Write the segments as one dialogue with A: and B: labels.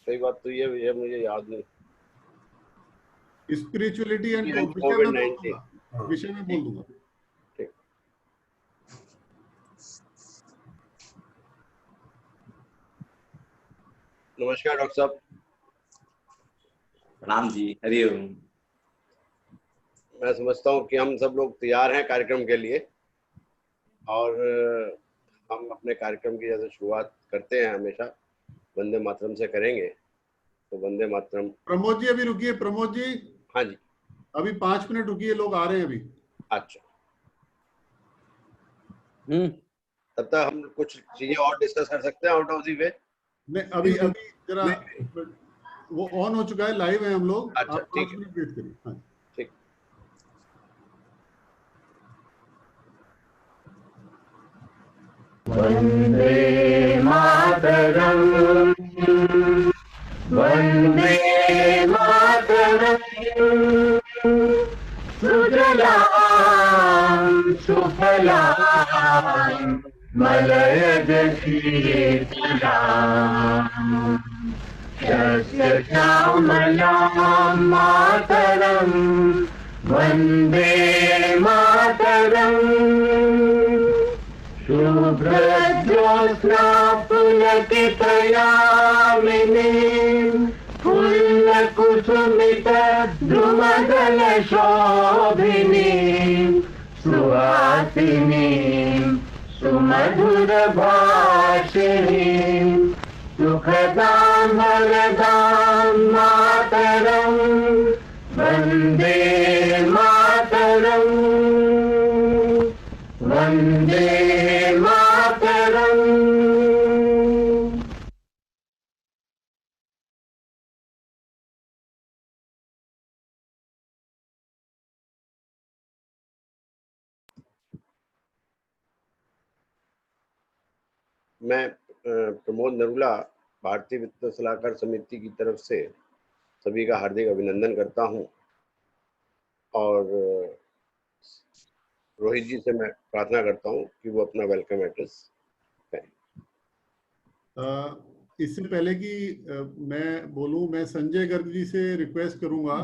A: सही बात तो ये मुझे याद नहीं।
B: स्पिरिचुअलिटी एंड
A: कोविड-19
B: विषय में बोल दूंगा।
A: ठीक। नमस्कार डॉक्टर साहब।
C: प्रणाम जी, हरिओम।
A: मैं समझता हूँ कि हम सब लोग तैयार हैं कार्यक्रम के लिए, और हम अपने कार्यक्रम की जैसे शुरुआत करते हैं हमेशा वंदे मातरम से करेंगे। तो वंदे मातरम।
B: प्रमोद जी अभी रुकिए, प्रमोद जी।
A: हाँ जी,
B: अभी 5 मिनट रुकिए, लोग आ रहे हैं अभी।
A: अच्छा। तब तक हम कुछ चीजें और डिस्कस कर सकते हैं आउट ऑफ दी वे।
B: नहीं, अभी जरा वो ऑन हो चुका है, लाइव है हम लोग।
A: अच्छा,
B: आप 5 मिनट वेट करिए। हाँ
A: ठीक।
D: वंदे मातरम, वंदे मातरम, सुजलाम सुफलाम मलयज शीतलाम, यस्य श्यामलाम मातरम, वंदे मातरम। शुभ्रज्योत्स्ना पुलकितयामिनीं, फुल्लकुसुमित द्रुमदल शोभिनीं, सुहासिनीं सुमधुर भाषिणीं, सुखदां वरदां मातरं, वन्दे मातरं, वन्दे मातरम्।
A: मैं प्रमोद नरूला, भारतीय वित्त सलाहकार समिति की तरफ से सभी का हार्दिक अभिनंदन करता हूं, और रोहित जी से मैं प्रार्थना करता हूं कि वो अपना वेलकम एड्रेस कहें।
B: इससे पहले कि मैं बोलूं, मैं संजय गर्ग जी से रिक्वेस्ट करूंगा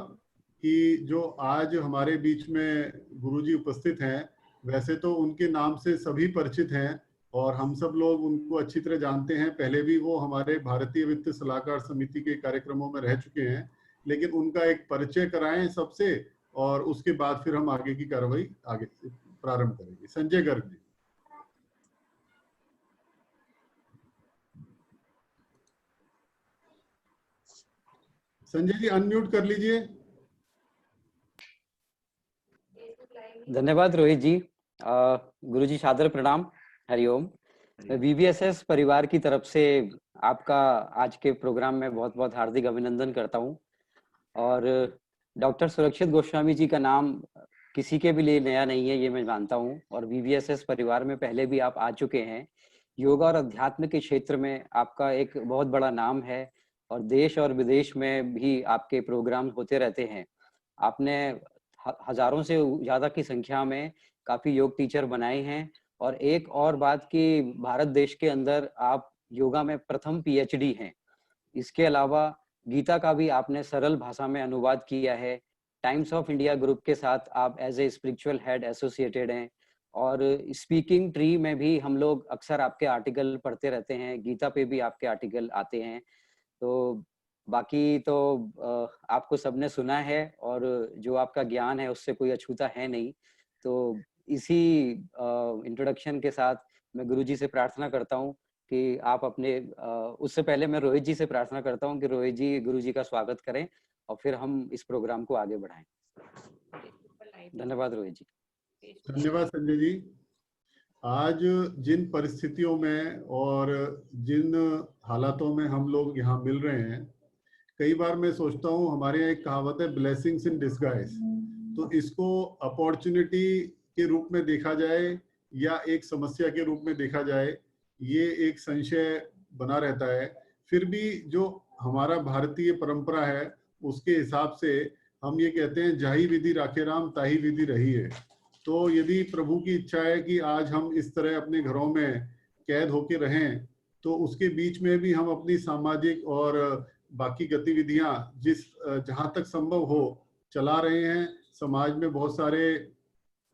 B: कि जो आज हमारे बीच में गुरुजी उपस्थित हैं, वैसे तो उनके नाम से सभी परिचित हैं और हम सब लोग उनको अच्छी तरह जानते हैं। पहले भी वो हमारे भारतीय वित्त सलाहकार समिति के कार्यक्रमों में रह चुके हैं, लेकिन उनका एक परिचय कराएं सबसे, और उसके बाद फिर हम आगे की कार्रवाई आगे प्रारंभ करेंगे। संजय गर्ग जी। संजय जी अनम्यूट कर लीजिए।
E: धन्यवाद रोहित जी। गुरुजी सादर प्रणाम, हरिओम। VBSS परिवार की तरफ से आपका आज के प्रोग्राम में बहुत बहुत हार्दिक अभिनंदन करता हूं। और डॉक्टर सुरक्षित गोस्वामी जी का नाम किसी के भी लिए नया नहीं है, ये मैं जानता हूं, और VBSS परिवार में पहले भी आप आ चुके हैं। योगा और अध्यात्म के क्षेत्र में आपका एक बहुत बड़ा नाम है, और देश और विदेश में भी आपके प्रोग्राम होते रहते हैं। आपने हजारों से ज्यादा की संख्या में काफी योग टीचर बनाए हैं, और एक और बात कि भारत देश के अंदर आप योगा में प्रथम PhD हैं। इसके अलावा गीता का भी आपने सरल भाषा में अनुवाद किया है। टाइम्स ऑफ इंडिया ग्रुप के साथ आप as a spiritual head associated हैं, और स्पीकिंग ट्री में भी हम लोग अक्सर आपके आर्टिकल पढ़ते रहते हैं, गीता पे भी आपके आर्टिकल आते हैं। तो बाकी तो आपको सबने सुना है, और जो आपका ज्ञान है उससे कोई अछूता है नहीं। तो इसी इंट्रोडक्शन के साथ मैं गुरुजी से प्रार्थना करता हूँ कि आप अपने उससे पहले मैं रोहित जी से प्रार्थना करता हूँ कि रोहित जी गुरुजी का स्वागत करें, और फिर हम इस प्रोग्राम को आगे बढ़ाएं। धन्यवाद रोहित जी।
B: धन्यवाद संजय जी। आज जिन परिस्थितियों में और जिन हालातों में हम लोग यहाँ मिल रहे हैं, कई बार मैं सोचता हूँ, हमारे यहाँ एक कहावत है ब्लेसिंग्स इन डिस्गाइज, तो इसको अपॉर्चुनिटी के रूप में देखा जाए या एक समस्या के रूप में देखा जाए, ये एक संशय बना रहता है। फिर भी जो हमारा भारतीय परंपरा है उसके हिसाब से हम ये कहते हैं, जाही विधि राखे राम ताही विधि रही है। तो यदि प्रभु की इच्छा है कि आज हम इस तरह अपने घरों में कैद होके रहें, तो उसके बीच में भी हम अपनी सामाजिक और बाकी गतिविधियां जहां तक संभव हो चला रहे हैं। समाज में बहुत सारे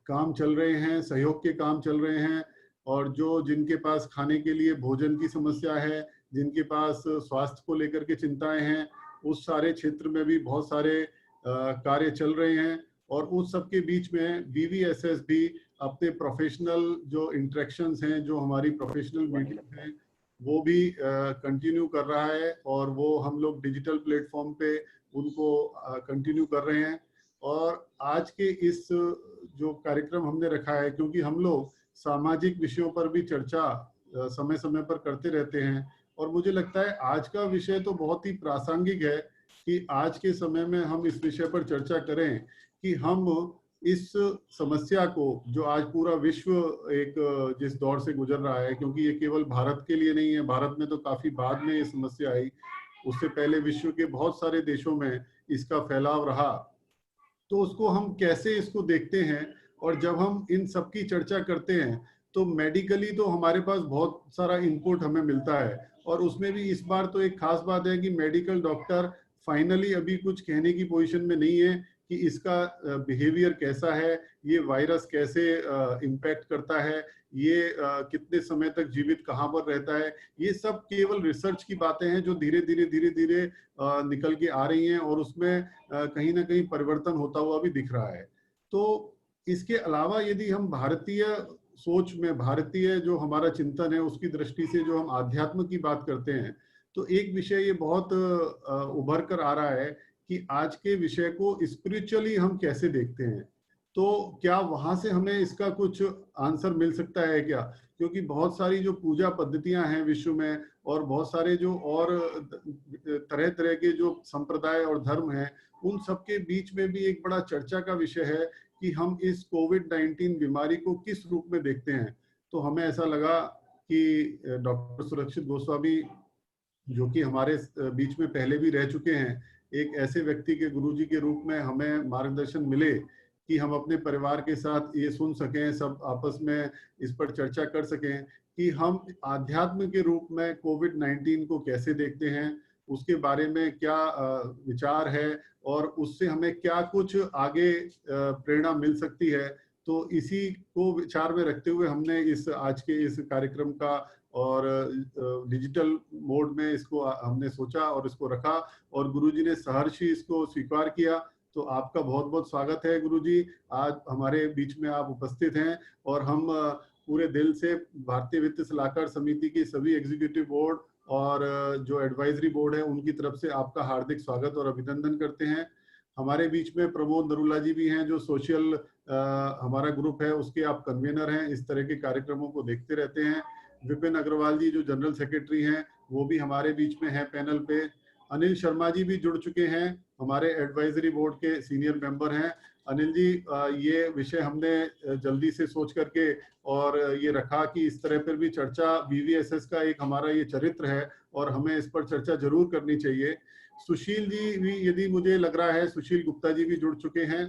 B: काम चल रहे हैं, सहयोग के काम चल रहे हैं, और जिनके पास खाने के लिए भोजन की समस्या है, जिनके पास स्वास्थ्य को लेकर के चिंताएं हैं, उस सारे क्षेत्र में भी बहुत सारे कार्य चल रहे हैं। और उस सब के बीच में VVSS भी अपने प्रोफेशनल जो इंटरेक्शंस हैं, जो हमारी प्रोफेशनल मीटिंग हैं, वो भी कंटिन्यू कर रहा है, और वो हम लोग डिजिटल प्लेटफॉर्म पे उनको कंटिन्यू कर रहे हैं। और आज के इस जो कार्यक्रम हमने रखा है, क्योंकि हम लोग सामाजिक विषयों पर भी चर्चा समय समय पर करते रहते हैं, और मुझे लगता है आज का विषय तो बहुत ही प्रासंगिक है कि आज के समय में हम इस विषय पर चर्चा करें कि हम इस समस्या को, जो आज पूरा विश्व एक जिस दौर से गुजर रहा है, क्योंकि ये केवल भारत के लिए नहीं है, भारत में तो काफी बाद में ये समस्या आई, उससे पहले विश्व के बहुत सारे देशों में इसका फैलाव रहा, तो उसको हम कैसे इसको देखते हैं। और जब हम इन सब की चर्चा करते हैं तो मेडिकली तो हमारे पास बहुत सारा इनपुट हमें मिलता है, और उसमें भी इस बार तो एक खास बात है कि मेडिकल डॉक्टर फाइनली अभी कुछ कहने की पोजीशन में नहीं है कि इसका बिहेवियर कैसा है, ये वायरस कैसे इम्पैक्ट करता है, ये कितने समय तक जीवित कहाँ पर रहता है। ये सब केवल रिसर्च की बातें हैं जो धीरे धीरे निकल के आ रही हैं, और उसमें कहीं ना कहीं परिवर्तन होता हुआ भी दिख रहा है। तो इसके अलावा यदि हम भारतीय सोच में, भारतीय जो हमारा चिंतन है, उसकी दृष्टि से जो हम आध्यात्म की बात करते हैं, तो एक विषय ये बहुत उभर कर आ रहा है कि आज के विषय को स्पिरिचुअली हम कैसे देखते हैं। तो क्या वहां से हमें इसका कुछ आंसर मिल सकता है क्या? क्योंकि बहुत सारी जो पूजा पद्धतियां हैं विश्व में, और बहुत सारे जो और तरह तरह के जो संप्रदाय और धर्म हैं, उन सब के बीच में भी एक बड़ा चर्चा का विषय है कि हम इस कोविड-19 बीमारी को किस रूप में देखते हैं। तो हमें ऐसा लगा कि डॉक्टर सुरक्षित गोस्वामी, जो कि हमारे बीच में पहले भी रह चुके हैं, एक ऐसे व्यक्ति के गुरुजी के रूप में हमें मार्गदर्शन मिले कि हम अपने परिवार के साथ ये सुन सकें, सब आपस में इस पर चर्चा कर सकें कि हम आध्यात्म के रूप में कोविड-19 को कैसे देखते हैं, उसके बारे में क्या विचार है, और उससे हमें क्या कुछ आगे प्रेरणा मिल सकती है। तो इसी को विचार में रखते हुए हमने इस आज के इस कार्यक्रम का और डिजिटल मोड में इसको हमने सोचा और इसको रखा, और गुरुजी ने सहर्षी इसको स्वीकार किया। तो आपका बहुत बहुत स्वागत है गुरुजी, आज हमारे बीच में आप उपस्थित हैं, और हम पूरे दिल से भारतीय वित्त सलाहकार समिति की सभी एग्जीक्यूटिव बोर्ड और जो एडवाइजरी बोर्ड है उनकी तरफ से आपका हार्दिक स्वागत और अभिनंदन करते हैं। हमारे बीच में प्रमोद नरूला जी भी हैं, जो सोशल हमारा ग्रुप है उसके आप कन्वीनर हैं, इस तरह के कार्यक्रमों को देखते रहते हैं। विपिन अग्रवाल जी जो जनरल सेक्रेटरी हैं, वो भी हमारे बीच में हैं पैनल पे। अनिल शर्मा जी भी जुड़ चुके हैं, हमारे एडवाइजरी बोर्ड के सीनियर मेंबर हैं। अनिल जी, ये विषय हमने जल्दी से सोच करके और ये रखा कि इस तरह पर भी चर्चा, VVSS का एक हमारा ये चरित्र है और हमें इस पर चर्चा जरूर करनी चाहिए। सुशील जी भी, यदि मुझे लग रहा है, सुशील गुप्ता जी भी जुड़ चुके हैं,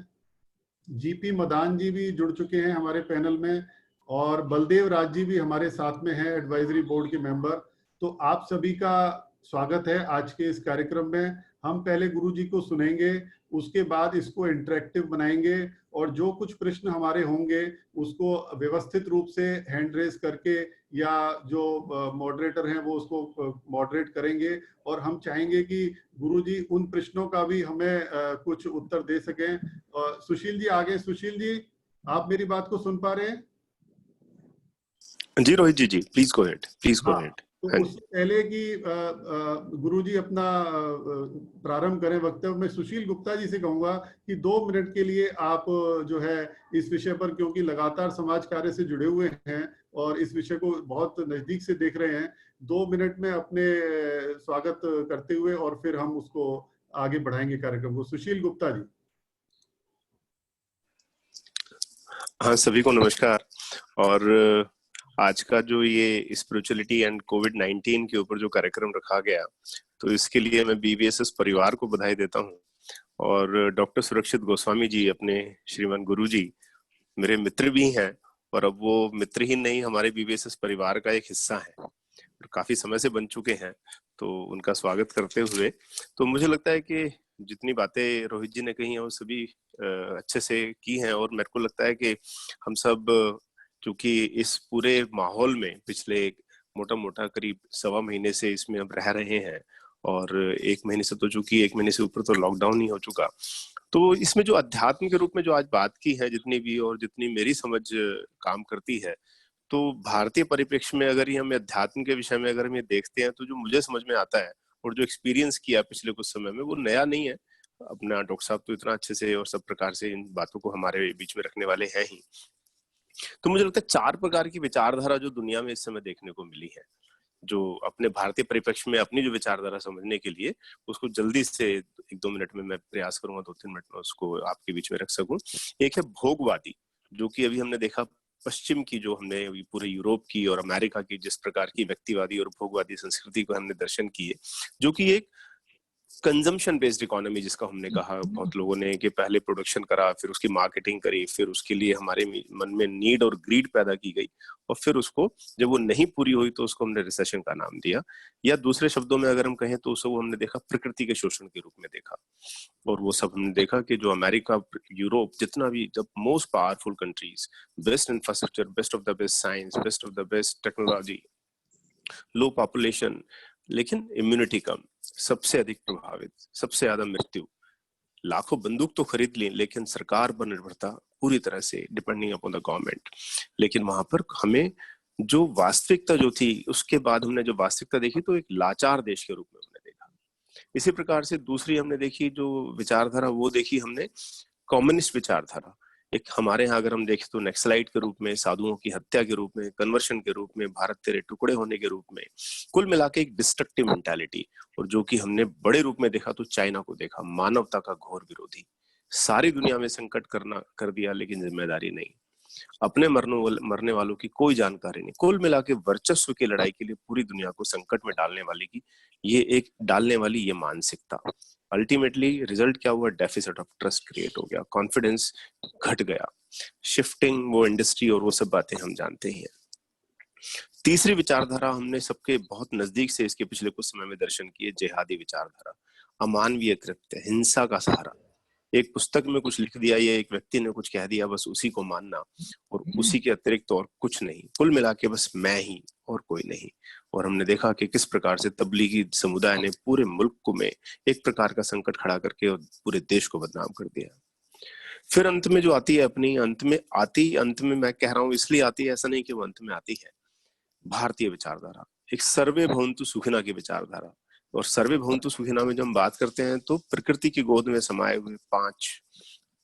B: GP मदान जी भी जुड़ चुके हैं हमारे पैनल में, और बलदेव राज जी भी हमारे साथ में हैं, एडवाइजरी बोर्ड के मेंबर। तो आप सभी का स्वागत है आज के इस कार्यक्रम में। हम पहले गुरुजी को सुनेंगे, उसके बाद इसको इंटरेक्टिव बनाएंगे, और जो कुछ प्रश्न हमारे होंगे उसको व्यवस्थित रूप से हैंड रेज करके, या जो मॉडरेटर हैं वो उसको मॉडरेट करेंगे, और हम चाहेंगे कि गुरुजी उन प्रश्नों का भी हमें कुछ उत्तर दे सकें। सुशील जी आगे। सुशील जी, आप मेरी बात को सुन पा रहे हैं?
C: जी Rohit ji, please go ahead, please go ahead.
B: तो उससे पहले कि गुरुजी अपना प्रारंभ करें वक्तव्य, मैं सुशील गुप्ता जी से कहूंगा कि 2 मिनट के लिए आप जो है इस विषय पर, क्योंकि लगातार समाज कार्य से जुड़े हुए हैं और इस विषय को बहुत नजदीक से देख रहे हैं, 2 मिनट में अपने स्वागत करते हुए और फिर हम उसको आगे बढ़ाएंगे कार्यक्रम को। सुशील गुप्ता जी।
C: हाँ, सभी को नमस्कार। और आज का जो ये स्पिरिचुअलिटी एंड कोविड-19 के ऊपर जो कार्यक्रम रखा गया, तो इसके लिए मैं BVSS परिवार को बधाई देता हूँ। और डॉक्टर सुरक्षित गोस्वामी जी, अपने श्रीमान गुरु जी, मेरे मित्र भी हैं, और अब वो मित्र ही नहीं, हमारे BVSS परिवार का एक हिस्सा है। और काफी समय से बन चुके हैं, तो उनका स्वागत करते हुए, तो मुझे लगता है कि जितनी बातें रोहित जी ने कही हैं वो सभी अच्छे से की हैं। और मेरे को लगता है कि हम सब क्योंकि इस पूरे माहौल में पिछले मोटा करीब 1.25 महीने से इसमें अब रह रहे हैं, और 1 महीने से तो चूंकि 1 महीने से ऊपर तो लॉकडाउन ही हो चुका, तो इसमें जो अध्यात्म के रूप में जो आज बात की है जितनी भी, और जितनी मेरी समझ काम करती है, तो भारतीय परिप्रेक्ष्य में अगर ये हम अध्यात्म के विषय में अगर हम ये देखते हैं, तो जो मुझे समझ में आता है और जो एक्सपीरियंस किया पिछले कुछ समय में, वो नया नहीं है। अपना डॉक्टर साहब तो इतना अच्छे से और सब प्रकार से इन बातों को हमारे बीच में रखने वाले हैं ही। तो मुझे लगता है 4 प्रकार की विचारधारा जो दुनिया में इस समय देखने को मिली है, जो अपने भारतीय परिप्रेक्ष्य में अपनी जो विचारधारा समझने के लिए, उसको जल्दी से 1-2 मिनट में मैं प्रयास करूंगा, 2-3 मिनट में उसको आपके बीच में रख सकूं। एक है भोगवादी, जो कि अभी हमने देखा पश्चिम की, जो हमने पूरे यूरोप की और अमेरिका की जिस प्रकार की व्यक्तिवादी और भोगवादी संस्कृति को हमने दर्शन किए, जो कि एक कंजम्पशन बेस्ड इकोनॉमी, जिसका हमने कहा बहुत लोगों ने कि पहले प्रोडक्शन करा, फिर उसकी मार्केटिंग करी, फिर उसके लिए हमारे मन में नीड और ग्रीड पैदा की गई, और फिर उसको जब वो नहीं पूरी हुई तो उसको हमने रिसेशन का नाम दिया, या दूसरे शब्दों में अगर हम कहें तो उसको हमने देखा प्रकृति के शोषण के रूप में देखा। और वो सब हमने देखा कि जो अमेरिका, यूरोप, जितना भी, जब most powerful countries, best infrastructure, best of the best science, best of the best technology, low population, लेकिन इम्यूनिटी कम, सबसे अधिक प्रभावित, सबसे ज्यादा मृत्यु, लाखों बंदूक तो खरीद ली, लेकिन सरकार पर निर्भरता पूरी तरह से डिपेंडिंग अपॉन द गवर्नमेंट। लेकिन वहां पर हमें जो वास्तविकता जो थी, उसके बाद हमने जो वास्तविकता देखी तो एक लाचार देश के रूप में हमने देखा। इसी प्रकार से दूसरी हमने देखी जो विचारधारा, वो देखी हमने कम्युनिस्ट विचारधारा। एक हमारे यहाँ अगर हम देखें तो नक्सलाइट के रूप में, साधुओं की हत्या के रूप में, कन्वर्शन के रूप में, भारत तेरे टुकड़े होने के रूप में, कुल मिला के एक डिस्ट्रक्टिव मेंटालिटी। और जो कि हमने बड़े रूप में देखा तो चाइना को देखा, मानवता का घोर विरोधी, सारी दुनिया में संकट कर दिया, लेकिन जिम्मेदारी नहीं, अपने मरने वालों की कोई जानकारी नहीं, कुल मिला के वर्चस्व की लड़ाई के लिए पूरी दुनिया को संकट में डालने वाली ये मानसिकता। अल्टीमेटली रिजल्ट क्या हुआ? डेफिसिट ऑफ ट्रस्ट क्रिएट हो गया, कॉन्फिडेंस घट गया, शिफ्टिंग वो इंडस्ट्री और वो सब बातें हम जानते ही हैं। तीसरी विचारधारा हमने सबके बहुत नजदीक से इसके पिछले कुछ समय में दर्शन किए, जिहादी विचारधारा, अमानवीय कृत्य, हिंसा का सहारा। एक पुस्तक में कुछ लिख दिया या एक व्यक्ति ने कुछ कह दिया, बस उसी को मानना और उसी के अतिरिक्त और कुछ नहीं, कुल मिला के बस मैं ही और कोई नहीं। और हमने देखा कि किस प्रकार से तबलीगी समुदाय ने पूरे मुल्क को में एक प्रकार का संकट खड़ा करके और पूरे देश को बदनाम कर दिया। फिर अंत में जो आती है अपनी, अंत में मैं कह रहा हूं इसलिए आती है, ऐसा नहीं कि वो अंत में आती है, भारतीय विचारधारा, एक सर्वे भवन्तु सुखिनः की विचारधारा। और सर्वे भवन्तु सुखिनः में जब हम बात करते हैं तो प्रकृति की गोद में समाये हुए 5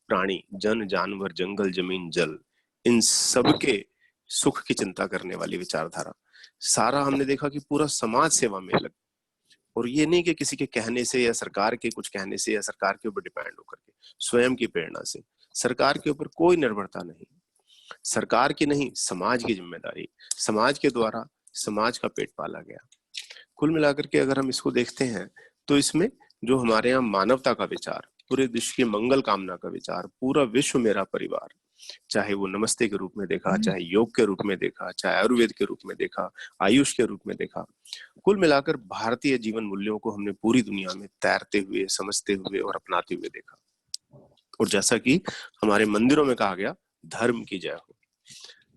C: प्राणी, जन, जानवर, जंगल, जमीन, जल, इन सबके सुख की चिंता करने वाली विचारधारा। सारा हमने देखा कि पूरा समाज सेवा में लग, और ये नहीं कि किसी के कहने से या सरकार के कुछ कहने से या सरकार के ऊपर डिपेंड होकर के, स्वयं की प्रेरणा से, सरकार के ऊपर कोई निर्भरता नहीं, सरकार की नहीं, समाज की जिम्मेदारी, समाज के द्वारा समाज का पेट पाला गया। कुल मिलाकर के अगर हम इसको देखते हैं तो इसमें जो हमारे यहाँ मानवता का विचार, पूरे विश्व की मंगल कामना का विचार, पूरा विश्व मेरा परिवार, चाहे वो नमस्ते के रूप में देखा, चाहे योग के रूप में देखा, चाहे आयुर्वेद के रूप में देखा, आयुष के रूप में देखा, कुल मिलाकर भारतीय जीवन मूल्यों को हमने पूरी दुनिया में तैरते हुए, समझते हुए और अपनाते हुए देखा। और जैसा कि हमारे मंदिरों में कहा गया, धर्म की जय हो।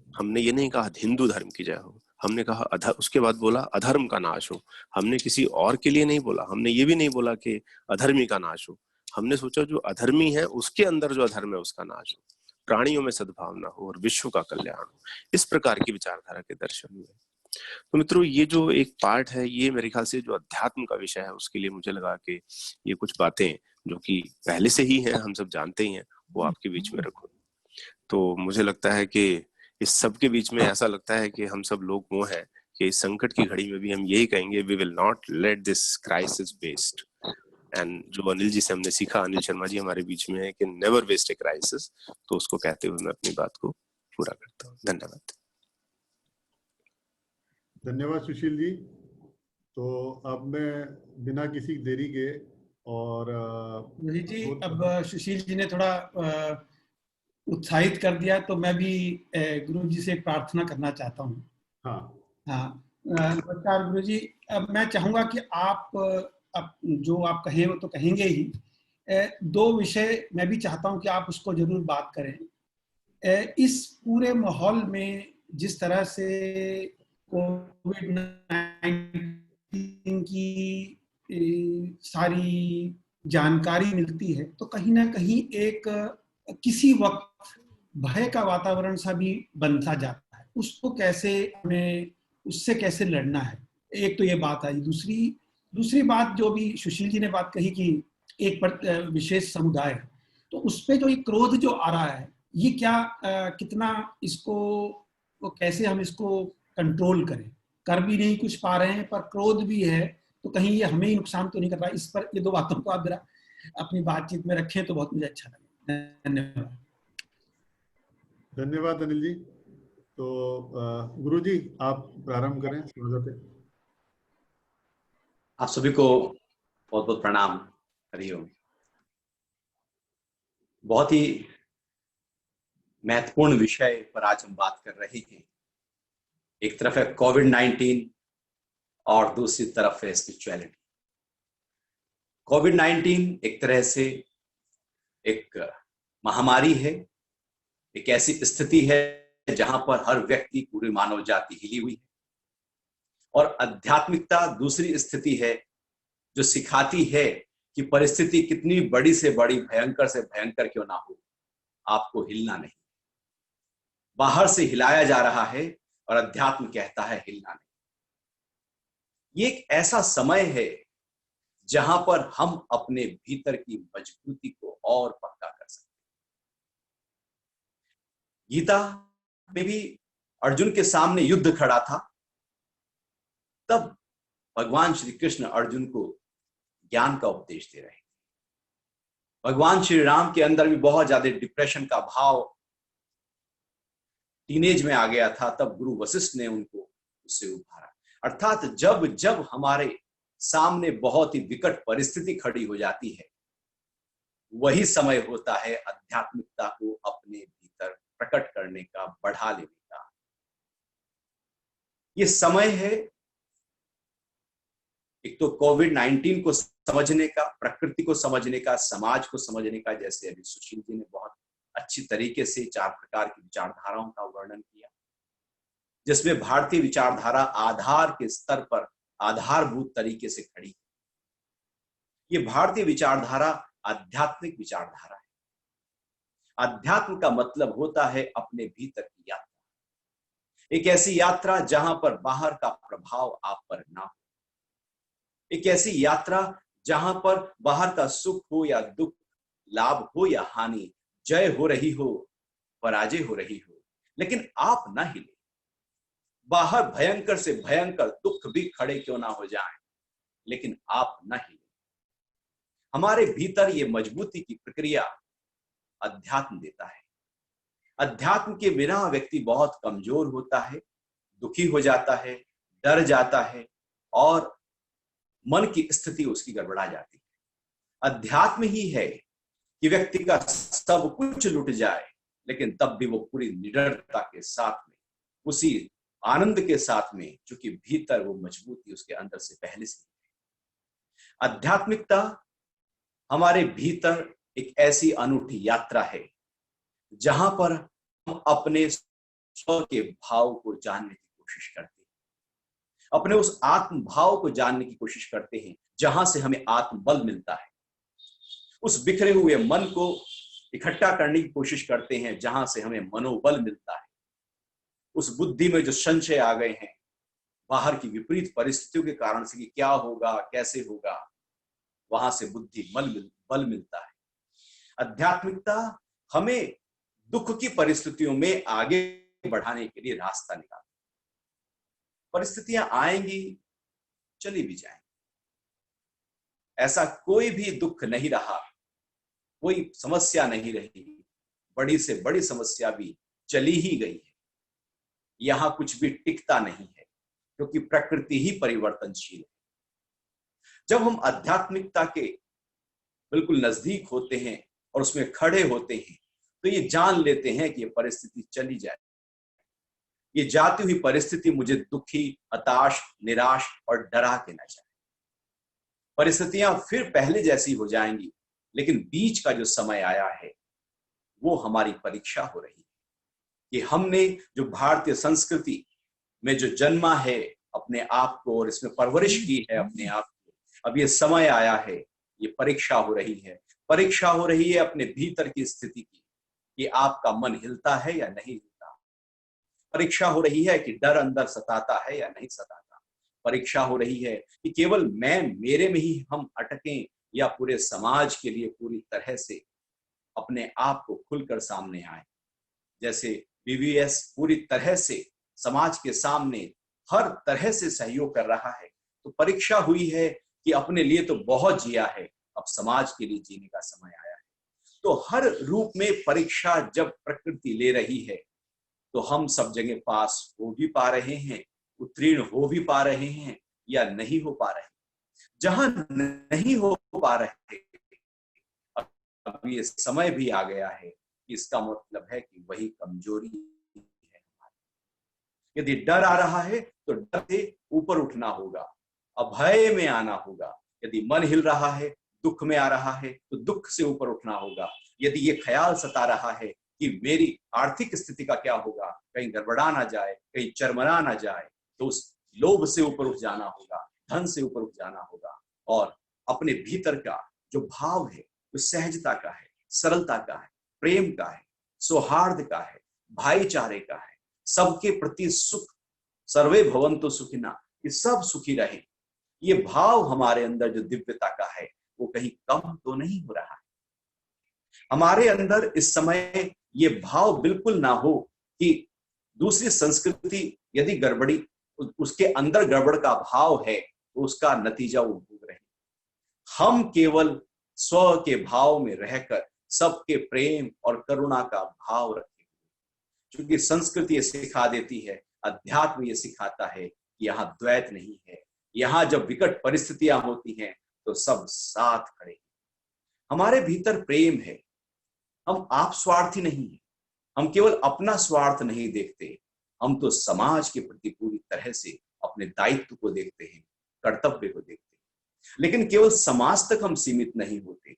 C: हमने ये नहीं कहा हिंदू धर्म की जय हो, हमने कहा उसके बाद बोला अधर्म का नाश हो। हमने किसी और के लिए नहीं बोला, हमने ये भी नहीं बोला कि अधर्मी का नाश हो, हमने सोचा जो अधर्मी है उसके अंदर जो अधर्म है उसका नाश हो, प्राणियों में सद्भावना हो और विश्व का कल्याण हो। इस प्रकार की विचारधारा के दर्शन हुए। तो मित्रों, ये जो एक पार्ट है, ये मेरे ख्याल से जो अध्यात्म का विषय है उसके लिए मुझे लगा कि ये कुछ बातें जो कि पहले से ही हैं, हम सब जानते ही हैं, वो आपके बीच में रखूं। तो मुझे लगता है कि इस सब के बीच में ऐसा लगता है कि हम सब लोग वो हैं कि इस संकट की घड़ी में भी हम यही कहेंगे, we will not let this crisis waste. And जो अनिल जी से हमने सीखा, अनिल शर्मा जी हमारे बीच में है कि नेवर वेस्ट ए क्राइसिस, तो उसको कहते हुए मैं अपनी बात को पूरा करता हूँ। धन्यवाद।
B: धन्यवाद सुशील जी। तो अब मैं बिना किसी देरी के और
F: रोहित जी, अब सुशील जी ने थोड़ा उत्साहित कर दिया, तो मैं भी गुरु जी से प्रार्थना करना चाहता हूँ।
B: हाँ,
F: नमस्कार गुरु जी। अब मैं चाहूंगा कि आप जो आप कहें वो तो कहेंगे ही। दो विषय मैं भी चाहता हूं कि आप उसको जरूर बात करें। इस पूरे माहौल में जिस तरह से कोविड-19 की सारी जानकारी मिलती है, तो कहीं ना कहीं एक किसी वक्त भय का वातावरण सा भी बनता जाता है। उसको कैसे हमें, उससे कैसे लड़ना है, एक तो ये बात आई। दूसरी बात जो भी सुशील जी ने बात कही कि एक विशेष समुदाय है, तो उस पे जो ये क्रोध जो आ रहा है, ये क्या कितना इसको कैसे हम इसको कंट्रोल करें। कर भी नहीं कुछ पा रहे हैं, पर क्रोध भी है, तो कहीं ये हमें ही नुकसान तो नहीं कर रहा। इस पर ये दो बातों को आप जरा अपनी बातचीत में रखें तो बहुत मुझे अच्छा लगेगा। धन्यवाद।
B: धन्यवाद अनिल जी। तो गुरु जी आप प्रारंभ करें स्वागत है।
G: आप सभी को बहुत बहुत प्रणाम। हरिओम। बहुत ही महत्वपूर्ण विषय पर आज हम बात कर रहे हैं। एक तरफ है कोविड-19 और दूसरी तरफ है स्पिरिचुअलिटी। कोविड-19 एक तरह से एक महामारी है, एक ऐसी स्थिति है जहां पर हर व्यक्ति, पूरी मानव जाति हिली हुई है। और आध्यात्मिकता दूसरी स्थिति है जो सिखाती है कि परिस्थिति कितनी बड़ी से बड़ी, भयंकर से भयंकर क्यों ना हो, आपको हिलना नहीं। बाहर से हिलाया जा रहा है और अध्यात्म कहता है हिलना नहीं। ये एक ऐसा समय है जहां पर हम अपने भीतर की मजबूती को और पक्का कर सकते हैं। गीता में भी अर्जुन के सामने युद्ध खड़ा था, तब भगवान श्री कृष्ण अर्जुन को ज्ञान का उपदेश दे रहे हैं। भगवान श्री राम के अंदर भी बहुत ज्यादा डिप्रेशन का भाव टीनेज में आ गया था, तब गुरु वशिष्ठ ने उनको उससे उभारा। अर्थात जब जब हमारे सामने बहुत ही विकट परिस्थिति खड़ी हो जाती है, वही समय होता है आध्यात्मिकता को अपने भीतर प्रकट करने का, बढ़ा लेने का। ये समय है एक तो कोविड-19 को समझने का, प्रकृति को समझने का, समाज को समझने का, जैसे अभी सुशील जी ने बहुत अच्छी तरीके से 4 प्रकार की विचारधाराओं का वर्णन किया, जिसमें भारतीय विचारधारा आधार के स्तर पर आधारभूत तरीके से खड़ी है। ये भारतीय विचारधारा आध्यात्मिक विचारधारा है। अध्यात्म का मतलब होता है अपने भीतर की यात्रा, एक ऐसी यात्रा जहां पर बाहर का प्रभाव आप पर ना हो, एक ऐसी यात्रा जहां पर बाहर का सुख हो या दुख, लाभ हो या हानि, जय हो रही हो, पराजय हो रही हो, लेकिन आप ना हिले। बाहर भयंकर से भयंकर दुख भी खड़े क्यों ना हो जाएं, लेकिन आप ना हिले। हमारे भीतर ये मजबूती की प्रक्रिया अध्यात्म देता है। अध्यात्म के बिना व्यक्ति बहुत कमजोर होता है, दुखी हो जाता है, डर जाता है और मन की स्थिति उसकी गड़बड़ा जाती है। अध्यात्म ही है कि व्यक्ति का सब कुछ लुट जाए, लेकिन तब भी वो पूरी निडरता के साथ में, उसी आनंद के साथ में, क्योंकि भीतर वो मजबूती उसके अंदर से पहले से है। आध्यात्मिकता हमारे भीतर एक ऐसी अनूठी यात्रा है जहां पर हम अपने स्व के भाव को जानने की कोशिश करते हैं, अपने उस आत्म भाव को जानने की कोशिश करते हैं, जहां से हमें आत्मबल मिलता है। उस बिखरे हुए मन को इकट्ठा करने की कोशिश करते हैं, जहां से हमें मनोबल मिलता है। उस बुद्धि में जो संशय आ गए हैं बाहर की विपरीत परिस्थितियों के कारण से कि क्या होगा, कैसे होगा, वहां से बुद्धि बल मिलता है। आध्यात्मिकता हमें दुख की परिस्थितियों में आगे बढ़ाने के लिए रास्ता निकालती है। परिस्थितियां आएंगी, चली भी जाएंगी, ऐसा कोई भी दुख नहीं रहा, कोई समस्या नहीं रही, बड़ी से बड़ी समस्या भी चली ही गई है। यहां कुछ भी टिकता नहीं है, क्योंकि प्रकृति ही परिवर्तनशील है। जब हम आध्यात्मिकता के बिल्कुल नजदीक होते हैं और उसमें खड़े होते हैं, तो ये जान लेते हैं कि ये परिस्थिति चली जाए, ये जाती हुई परिस्थिति मुझे दुखी, हताश, निराश और डरा के न जाए। परिस्थितियां फिर पहले जैसी हो जाएंगी, लेकिन बीच का जो समय आया है वो हमारी परीक्षा हो रही है कि हमने जो भारतीय संस्कृति में जो जन्मा है अपने आप को और इसमें परवरिश की है अपने आप को, अब ये समय आया है, ये परीक्षा हो रही है। परीक्षा हो रही है अपने भीतर की स्थिति की कि आपका मन हिलता है या नहीं हिलता। परीक्षा हो रही है कि डर अंदर सताता है या नहीं सताता। परीक्षा हो रही है कि केवल मेरे में ही हम अटकें या पूरे समाज के लिए पूरी तरह से अपने आप को खुलकर सामने आए। जैसे बीवीएस पूरी तरह से समाज के सामने हर तरह से सहयोग कर रहा है, तो परीक्षा हुई है कि अपने लिए तो बहुत जिया है, अब समाज के लिए जीने का समय आया है। तो हर रूप में परीक्षा जब प्रकृति ले रही है, तो हम सब जगह पास हो भी पा रहे हैं, उत्तीर्ण हो भी पा रहे हैं या नहीं हो पा रहे। जहां नहीं हो पा रहे, अब ये समय भी आ गया है, इसका मतलब है कि वही कमजोरी है हमारी। यदि डर आ रहा है तो डर से ऊपर उठना होगा, अभय में आना होगा। यदि मन हिल रहा है, दुख में आ रहा है, तो दुख से ऊपर उठना होगा। यदि ये ख्याल सता रहा है कि मेरी आर्थिक स्थिति का क्या होगा, कहीं गड़बड़ा ना जाए, कहीं चरमरा ना जाए, तो उस लोभ से ऊपर उठ जाना होगा, धन से ऊपर उठ जाना होगा और अपने भीतर का जो भाव है वो सहजता का है, सरलता का है, प्रेम का है, सौहार्द का है, भाईचारे का है, सबके प्रति सुख, सर्वे भवन्तु सुखिना, ये सब सुखी रहे। ये भाव हमारे अंदर जो दिव्यता का है वो कहीं कम तो नहीं हो रहा है। हमारे अंदर इस समय ये भाव बिल्कुल ना हो कि दूसरी संस्कृति यदि गड़बड़ी, उसके अंदर गड़बड़ का भाव है तो उसका नतीजा वो भोग रहे। हम केवल स्व के भाव में रहकर सबके प्रेम और करुणा का भाव रखें, क्योंकि संस्कृति ये सिखा देती है, अध्यात्म ये सिखाता है कि यहाँ द्वैत नहीं है। यहाँ जब विकट परिस्थितियां होती हैं तो सब साथ खड़े हैं। हमारे भीतर प्रेम है, हम आप स्वार्थी नहीं है, हम केवल अपना स्वार्थ नहीं देखते, हम तो समाज के प्रति पूरी तरह से अपने दायित्व को देखते हैं, कर्तव्य को देखते हैं। लेकिन केवल समाज तक हम सीमित नहीं होते।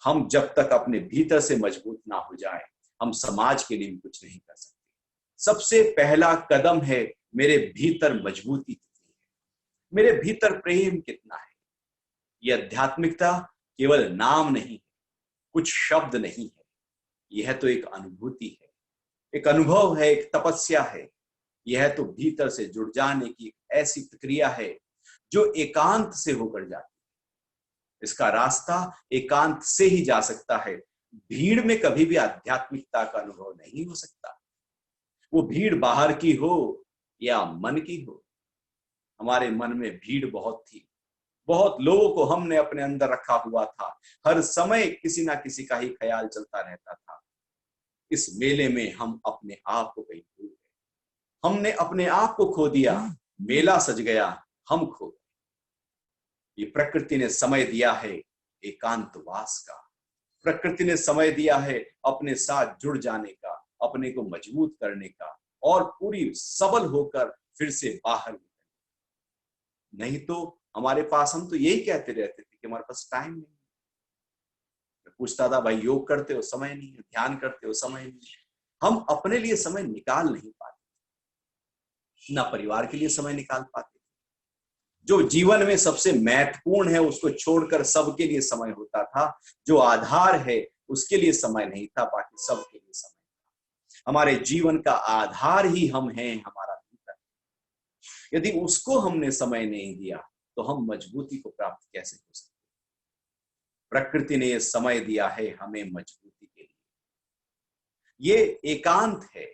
G: हम जब तक अपने भीतर से मजबूत ना हो जाए, हम समाज के लिए भी कुछ नहीं कर सकते। सबसे पहला कदम है मेरे भीतर मजबूती कितनी है, मेरे भीतर प्रेम कितना है। यह आध्यात्मिकता केवल नाम नहीं है, कुछ शब्द नहीं है, यह तो एक अनुभूति है, एक अनुभव है, एक तपस्या है। यह तो भीतर से जुड़ जाने की ऐसी प्रक्रिया है जो एकांत से होकर जाती है। इसका रास्ता एकांत से ही जा सकता है। भीड़ में कभी भी आध्यात्मिकता का अनुभव नहीं हो सकता। वो भीड़ बाहर की हो या मन की हो। हमारे मन में भीड़ बहुत थी, बहुत लोगों को हमने अपने अंदर रखा हुआ था, हर समय किसी ना किसी का ही ख्याल चलता रहता था। इस मेले में हम अपने आप को कहीं भूल गए, हमने अपने आप को खो दिया। मेला सज गया, हम खो गए। ये प्रकृति ने समय दिया है एकांतवास का, प्रकृति ने समय दिया है अपने साथ जुड़ जाने का, अपने को मजबूत करने का और पूरी सबल होकर फिर से बाहर निकलने। नहीं तो हमारे पास, हम तो यही कहते रहते थे कि हमारे पास टाइम नहीं। मैं पूछता था, भाई योग करते हो, समय नहीं है, ध्यान करते हो, समय नहीं है। हम अपने लिए समय निकाल नहीं पाते, ना परिवार के लिए समय निकाल पाते। जो जीवन में सबसे महत्वपूर्ण है उसको छोड़कर सबके लिए समय होता था। जो आधार है उसके लिए समय नहीं था, बाकी सबके लिए समय था। हमारे जीवन का आधार ही हम हैं, हमारा भीतर। यदि उसको हमने समय नहीं दिया तो हम मजबूती को प्राप्त कैसे हो सकते। प्रकृति ने यह समय दिया है हमें मजबूती के लिए। ये एकांत है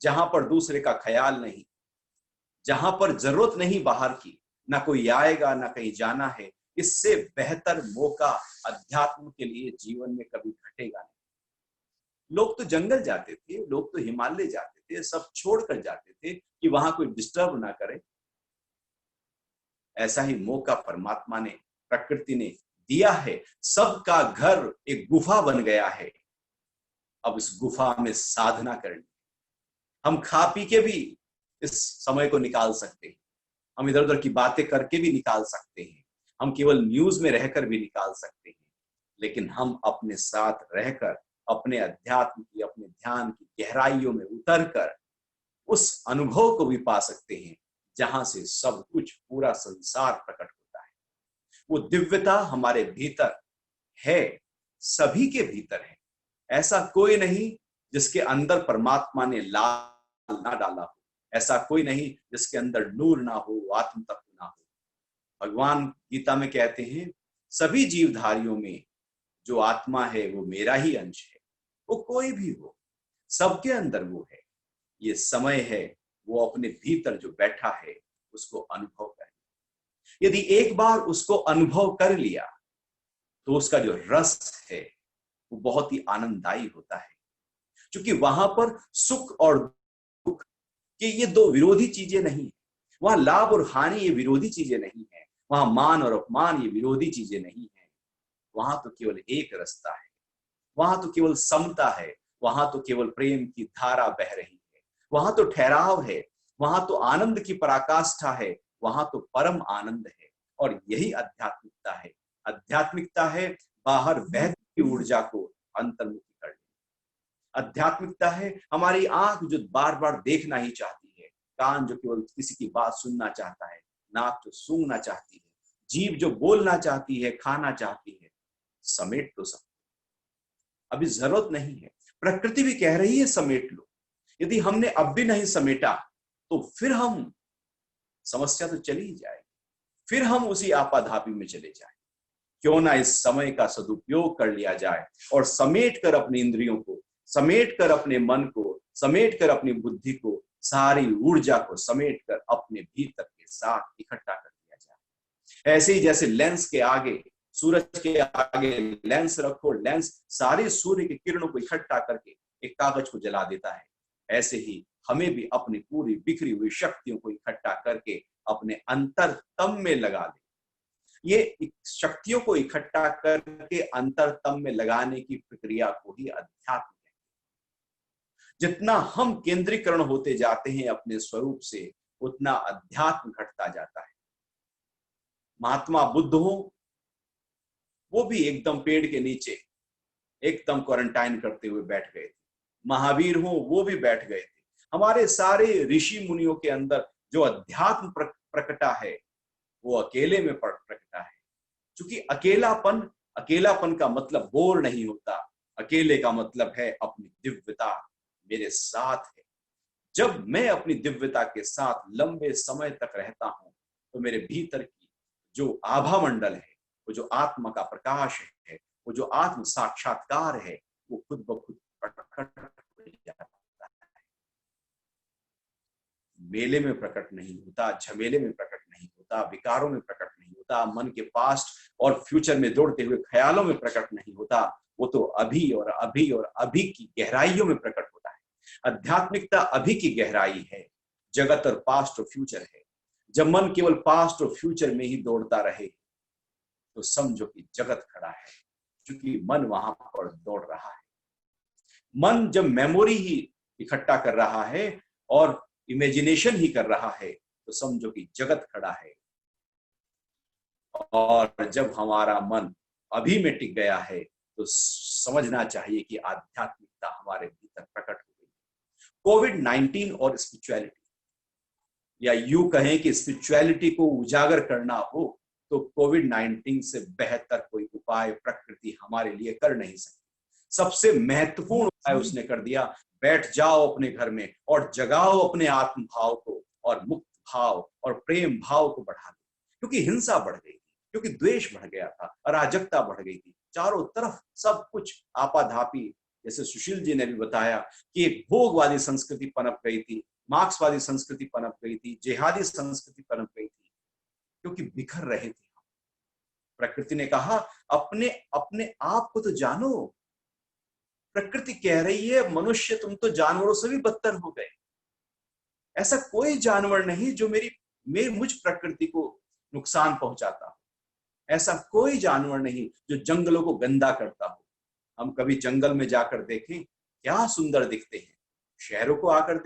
G: जहां पर दूसरे का ख्याल नहीं, जहां पर जरूरत नहीं बाहर की, ना कोई आएगा ना कहीं जाना है। इससे बेहतर मौका अध्यात्म के लिए जीवन में कभी घटेगा नहीं। लोग तो जंगल जाते थे, लोग तो हिमालय जाते थे, सब छोड़कर जाते थे कि वहां कोई डिस्टर्ब ना करे। ऐसा ही मौका परमात्मा ने, प्रकृति ने दिया है। सबका घर एक गुफा बन गया है। अब इस गुफा में साधना करनी, हम खा पी के भी इस समय को निकाल सकते हैं, हम इधर उधर की बातें करके भी निकाल सकते हैं, हम केवल न्यूज में रहकर भी निकाल सकते हैं, लेकिन हम अपने साथ रहकर अपने अध्यात्म की, अपने ध्यान की गहराइयों में उतरकर उस अनुभव को भी पा सकते हैं जहां से सब कुछ, पूरा संसार प्रकट होता है। वो दिव्यता हमारे भीतर है, सभी के भीतर है। ऐसा कोई नहीं जिसके अंदर परमात्मा ने लाल ना डाला हो, ऐसा कोई नहीं जिसके अंदर नूर ना हो, आत्म तत्व ना हो। भगवान गीता में कहते हैं सभी जीवधारियों में जो आत्मा है वो मेरा ही अंश है। वो कोई भी हो, सबके अंदर वो है। ये समय है वो अपने भीतर जो बैठा है उसको अनुभव करें। यदि एक बार उसको अनुभव कर लिया तो उसका जो रस है वो बहुत ही आनंददायी होता है, क्योंकि वहां पर सुख और दुख कि ये दो विरोधी चीजें नहीं है। वहां लाभ और हानि ये विरोधी चीजें नहीं है, वहां मान और अपमान ये विरोधी चीजें नहीं है। वहां तो केवल एक रास्ता है, वहां तो केवल समता है, वहां तो केवल प्रेम की धारा बह रही है, वहां तो ठहराव है, वहां तो आनंद की पराकाष्ठा है, वहां तो परम आनंद है। और यही आध्यात्मिकता है। आध्यात्मिकता है बाहर बहती ऊर्जा को अंतर्मुखी कर लेना। आध्यात्मिकता है हमारी आंख जो बार बार देखना ही चाहती है, कान जो केवल किसी की बात सुनना चाहता है, नाक जो सूंघना चाहती है, जीभ जो बोलना चाहती है, खाना चाहती है। समेट तो सब, अभी जरूरत नहीं है। प्रकृति भी कह रही है समेट लो। यदि हमने अब भी नहीं समेटा तो फिर हम, समस्या तो चली ही जाएगी, फिर हम उसी आपाधापी में चले जाए। क्यों ना इस समय का सदुपयोग कर लिया जाए और समेट कर अपनी इंद्रियों को, समेट कर अपने मन को, समेट कर अपनी बुद्धि को, सारी ऊर्जा को समेट कर अपने भीतर के साथ इकट्ठा कर लिया जाए। ऐसे ही जैसे लेंस के आगे, सूरज के आगे लेंस रखो, लेंस सारे सूर्य की किरणों को इकट्ठा करके एक कागज को जला देता है, ऐसे ही हमें भी अपनी पूरी बिखरी हुई शक्तियों को इकट्ठा करके अपने अंतरतम में लगा दे। ये शक्तियों को इकट्ठा करके अंतरतम में लगाने की प्रक्रिया को ही अध्यात्म है। जितना हम केंद्रीकरण होते जाते हैं अपने स्वरूप से, उतना अध्यात्म घटता जाता है। महात्मा बुद्ध हो, वो भी एकदम पेड़ के नीचे एकदम क्वारंटाइन करते हुए बैठ गए थे। महावीर हो, वो भी बैठ गए थे। हमारे सारे ऋषि मुनियों के अंदर जो अध्यात्म प्रकटा है वो अकेले में प्रकटा है। क्योंकि अकेलापन का मतलब बोर नहीं होता। अकेले का मतलब है अपनी दिव्यता मेरे साथ है। जब मैं अपनी दिव्यता के साथ लंबे समय तक रहता हूं तो मेरे भीतर की जो आभा मंडल है, वो जो आत्मा का प्रकाश है, वो जो आत्म साक्षात्कार है, वो खुद ब खुद प्रकट हो जाता है। मेले में प्रकट नहीं होता, झमेले में प्रकट नहीं होता, विकारों में प्रकट नहीं होता, मन के पास्ट और फ्यूचर में दौड़ते हुए ख्यालों में प्रकट नहीं होता। वो तो अभी और अभी और अभी की गहराइयों में प्रकट होता है। आध्यात्मिकता अभी की गहराई है, जगत और पास्ट और फ्यूचर है। जब मन केवल पास्ट और फ्यूचर में ही दौड़ता रहे तो समझो कि जगत खड़ा है, क्योंकि मन वहां पर दौड़ रहा है। मन जब मेमोरी ही इकट्ठा कर रहा है और इमेजिनेशन ही कर रहा है तो समझो कि जगत खड़ा है। और जब हमारा मन अभी में टिक गया है तो समझना चाहिए कि आध्यात्मिकता हमारे भीतर प्रकट हो गई। कोविड-19 और स्पिरिचुअलिटी, या यूं कहें कि स्पिरिचुअलिटी को उजागर करना हो तो कोविड-19 से बेहतर कोई उपाय प्रकृति हमारे लिए कर नहीं सकती। सबसे महत्वपूर्ण उपाय उसने कर दिया, बैठ जाओ अपने घर में और जगाओ अपने आत्म भाव को और मुक्त भाव और प्रेम भाव को बढ़ा दो। क्योंकि हिंसा बढ़ गई थी, क्योंकि द्वेष बढ़ गया था, अराजकता बढ़ गई थी, चारों तरफ सब कुछ आपाधापी। जैसे सुशील जी ने भी बताया कि एक भोगवादी संस्कृति पनप गई थी, मार्क्सवादी संस्कृति पनप गई थी, जिहादी संस्कृति पनप गई थी, क्योंकि बिखर रहे थे। प्रकृति ने कहा अपने अपने आप को तो जानो। प्रकृति कह रही है मनुष्य तुम तो जानवरों से भी बदतर हो गए। ऐसा कोई जानवर नहीं जो मुझ प्रकृति को नुकसान पहुंचाता हो। ऐसा कोई जानवर नहीं जो जंगलों को गंदा करता हो। हम कभी जंगल में जाकर देखें, क्या सुंदर दिखते हैं। शहरों को आकर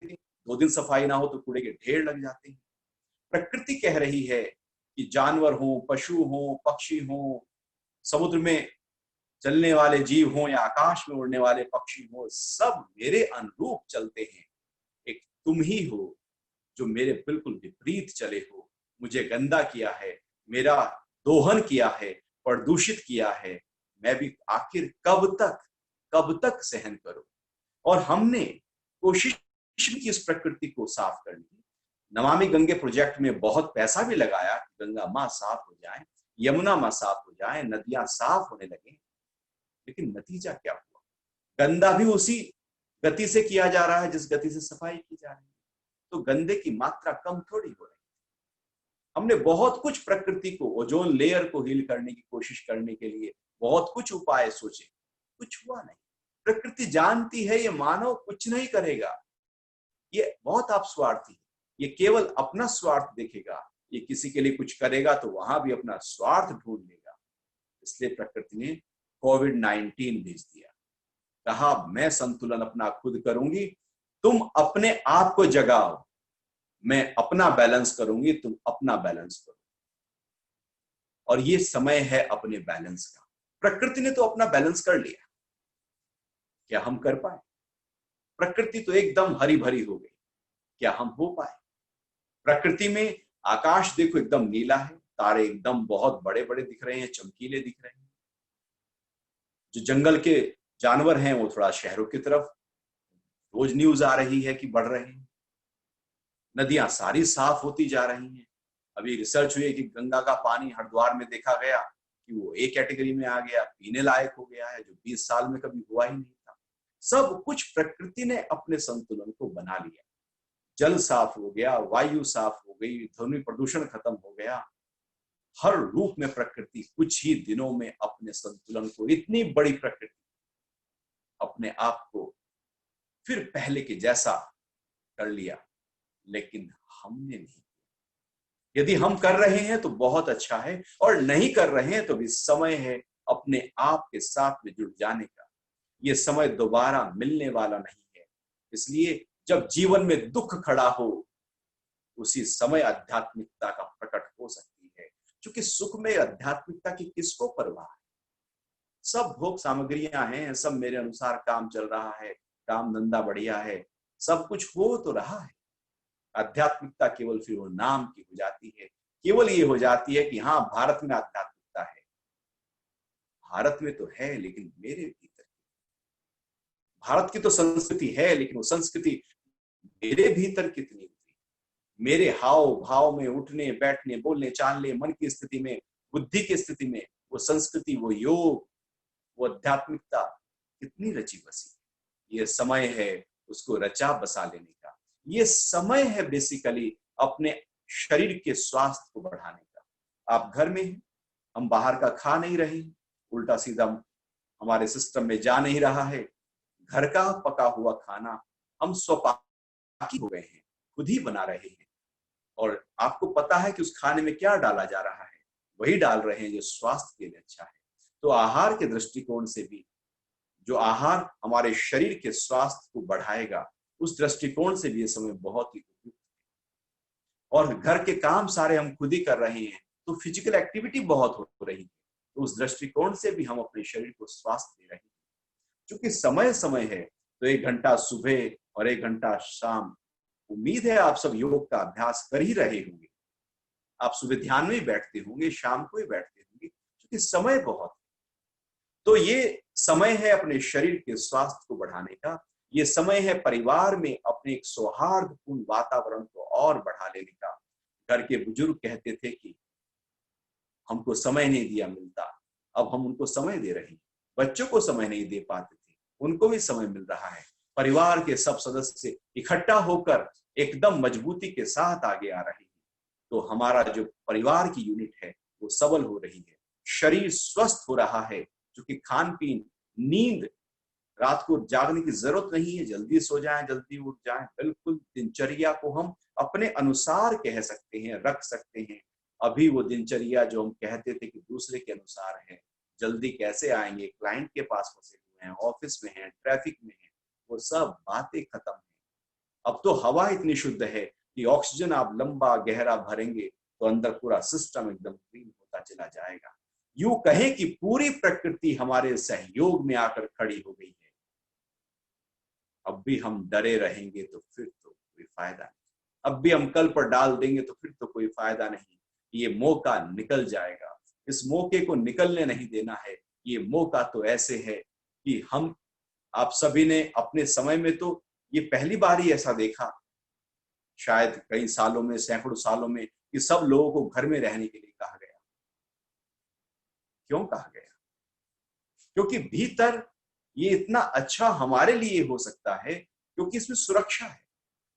G: 2 दिन सफाई ना हो तो कूड़े के ढेर लग जाते हैं। प्रकृति कह रही है कि जानवर हो, पशु हो, पक्षी हो, समुद्र में चलने वाले जीव हो या आकाश में उड़ने वाले पक्षी हो, सब मेरे अनुरूप चलते हैं। एक तुम ही हो जो मेरे बिल्कुल विपरीत चले हो, मुझे गंदा किया है, मेरा दोहन किया है, प्रदूषित किया है। मैं भी आखिर कब तक सहन करूं? और हमने कोशिश की इस प्रकृति को साफ करने की। नमामि गंगे प्रोजेक्ट में बहुत पैसा भी लगाया कि गंगा माँ साफ हो जाए, यमुना माँ साफ हो जाए, नदियां साफ होने लगे। लेकिन नतीजा क्या हुआ? गंदा भी उसी गति से किया जा रहा है जिस गति से सफाई की जा रही है। तो गंदे की मात्रा कम थोड़ी हो रही है। हमने बहुत कुछ प्रकृति को, ओजोन लेयर को हील करने की कोशिश करने के लिए बहुत कुछ उपाय सोचे, कुछ हुआ नहीं। प्रकृति जानती है ये मानव कुछ नहीं करेगा, ये बहुत आप स्वार्थी है, ये केवल अपना स्वार्थ देखेगा। ये किसी के लिए कुछ करेगा तो वहां भी अपना स्वार्थ ढूंढ लेगा। इसलिए प्रकृति ने कोविड-19 भेज दिया, कहा मैं संतुलन अपना खुद करूंगी, तुम अपने आप को जगाओ, मैं अपना बैलेंस करूंगी, तुम अपना बैलेंस करो। और ये समय है अपने बैलेंस का। प्रकृति ने तो अपना बैलेंस कर लिया, क्या हम कर पाए? प्रकृति तो एकदम हरी भरी हो गई, क्या हम हो पाए? प्रकृति में आकाश देखो एकदम नीला है, तारे एकदम बहुत बड़े बड़े दिख रहे हैं, चमकीले दिख रहे हैं। जो जंगल के जानवर हैं वो थोड़ा शहरों की तरफ, रोज न्यूज आ रही है कि बढ़ रहे हैं। नदियां सारी साफ होती जा रही हैं। अभी रिसर्च हुई है कि गंगा का पानी हरिद्वार में देखा गया कि वो एक कैटेगरी में आ गया, पीने लायक हो गया है, जो 20 साल में कभी हुआ ही नहीं था। सब कुछ प्रकृति ने अपने संतुलन को बना लिया। जल साफ हो गया, वायु साफ हो गई, ध्वनि प्रदूषण खत्म हो गया। हर रूप में प्रकृति कुछ ही दिनों में अपने संतुलन को, इतनी बड़ी प्रकृति अपने आप को फिर पहले के जैसा कर लिया। लेकिन हमने नहीं। यदि हम कर रहे हैं तो बहुत अच्छा है, और नहीं कर रहे हैं तो भी समय है अपने आप के साथ में जुड़ जाने का। ये समय दोबारा मिलने वाला नहीं है। इसलिए जब जीवन में दुख खड़ा हो, उसी समय आध्यात्मिकता का प्रकट हो सकती है। क्योंकि सुख में आध्यात्मिकता की किसको परवाह है? सब भोग सामग्रियां हैं, सब मेरे अनुसार काम चल रहा है, काम धंधा बढ़िया है, सब कुछ हो तो रहा है। आध्यात्मिकता केवल फिर वो नाम की हो जाती है। केवल ये हो जाती है कि हाँ, भारत में आध्यात्मिकता है। भारत में तो है, लेकिन मेरे भीतर। भारत की तो संस्कृति है, लेकिन वो संस्कृति मेरे भीतर कितनी उतरी? मेरे हाव भाव में, उठने बैठने, बोलने चालने, मन की स्थिति में, बुद्धि की स्थिति में, वो संस्कृति, वो योग, वो आध्यात्मिकता कितनी रची बसी? ये समय है उसको रचा बसा लेने का। ये समय है बेसिकली अपने शरीर के स्वास्थ्य को बढ़ाने का। आप घर में हैं, हम बाहर का खा नहीं रहे, उल्टा सीधा हमारे सिस्टम में जा नहीं रहा है। घर का पका हुआ खाना हम स्वपाकी हो गए हैं, खुद ही बना रहे हैं, और आपको पता है कि उस खाने में क्या डाला जा रहा है, वही डाल रहे हैं जो स्वास्थ्य के लिए अच्छा है। तो आहार के दृष्टिकोण से भी, जो आहार हमारे शरीर के स्वास्थ्य को बढ़ाएगा, उस दृष्टिकोण से भी ये समय बहुत ही उपयुक्त है। और घर के काम सारे हम खुद ही कर रहे हैं, तो फिजिकल एक्टिविटी बहुत हो रही है, तो उस दृष्टिकोण से भी हम अपने शरीर को स्वास्थ्य दे रहे हैं। क्योंकि समय समय है, तो 1 घंटा सुबह और 1 घंटा शाम। उम्मीद है आप सब योग का अभ्यास कर ही रहे होंगे। आप सुबह ध्यान में ही बैठते होंगे, शाम को ही बैठते होंगे, क्योंकि समय बहुत है। तो ये समय है अपने शरीर के स्वास्थ्य को बढ़ाने का। ये समय है परिवार में अपने एक सौहार्दपूर्ण वातावरण को और बढ़ा लेने का। घर के बुजुर्ग कहते थे कि हमको समय नहीं दिया मिलता, अब हम उनको समय दे रहे हैं। बच्चों को समय नहीं दे पाते थे, उनको भी समय मिल रहा है। परिवार के सब सदस्य इकट्ठा होकर एकदम मजबूती के साथ आगे आ रहे हैं। तो हमारा जो परिवार की यूनिट है वो सबल हो रही है, शरीर स्वस्थ हो रहा है। क्योंकि खान पीन, नींद, रात को जागने की जरूरत नहीं है, जल्दी सो जाएं, जल्दी उठ जाएं। बिल्कुल दिनचर्या को हम अपने अनुसार कह सकते हैं, रख सकते हैं। अभी वो दिनचर्या जो हम कहते थे कि दूसरे के अनुसार है, जल्दी कैसे आएंगे, क्लाइंट के पास फंसे हुए हैं, ऑफिस में हैं, ट्रैफिक में हैं, वो सब बातें खत्म है। अब तो हवा इतनी शुद्ध है कि ऑक्सीजन आप लंबा गहरा भरेंगे तो अंदर पूरा सिस्टम एकदम क्लीन होता चला जाएगा। यूं कहें कि पूरी प्रकृति हमारे सहयोग में आकर खड़ी हो गई है। अब भी हम डरे रहेंगे तो फिर तो कोई फायदा नहीं, अब भी हम कल पर डाल देंगे तो फिर तो कोई फायदा नहीं। ये मौका निकल जाएगा, इस मौके को निकलने नहीं देना है। ये मौका तो ऐसे है कि हम आप सभी ने अपने समय में तो ये पहली बार ही ऐसा देखा, शायद कई सालों में, सैकड़ों सालों में, कि सब लोगों को घर में रहने के लिए कहा गया। क्यों कहा गया? क्योंकि भीतर ये इतना अच्छा हमारे लिए हो सकता है क्योंकि इसमें सुरक्षा है।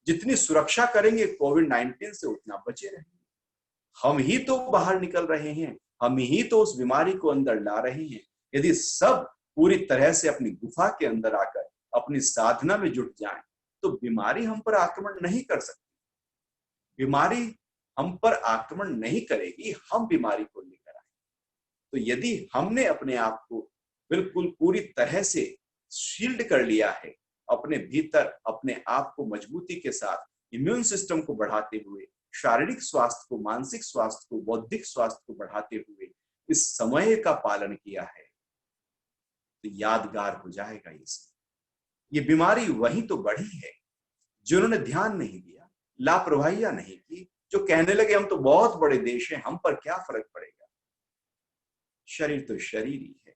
G: जितनी सुरक्षा करेंगे कोविड-19 से उतना बचे रहेंगे। हम ही तो बाहर निकल रहे हैं, हम ही तो उस बीमारी को अंदर ला रहे हैं। यदि सब पूरी तरह से अपनी गुफा के अंदर आकर अपनी साधना में जुट जाएं, तो बीमारी हम पर आक्रमण नहीं कर सकती। बीमारी हम पर आक्रमण नहीं करेगी, हम बीमारी को लेकर आए। तो यदि हमने अपने आप को बिल्कुल पूरी तरह से शील्ड कर लिया है, अपने भीतर अपने आप को मजबूती के साथ इम्यून सिस्टम को बढ़ाते हुए, शारीरिक स्वास्थ्य को, मानसिक स्वास्थ्य को, बौद्धिक स्वास्थ्य को बढ़ाते हुए इस समय का पालन किया है, तो यादगार हो जाएगा। ये बीमारी वही तो बढ़ी है जिन्होंने ध्यान नहीं दिया, लापरवाहियां नहीं की, जो कहने लगे हम तो बहुत बड़े देश हैं, हम पर क्या फर्क पड़ेगा, शरीर तो शरीर ही है।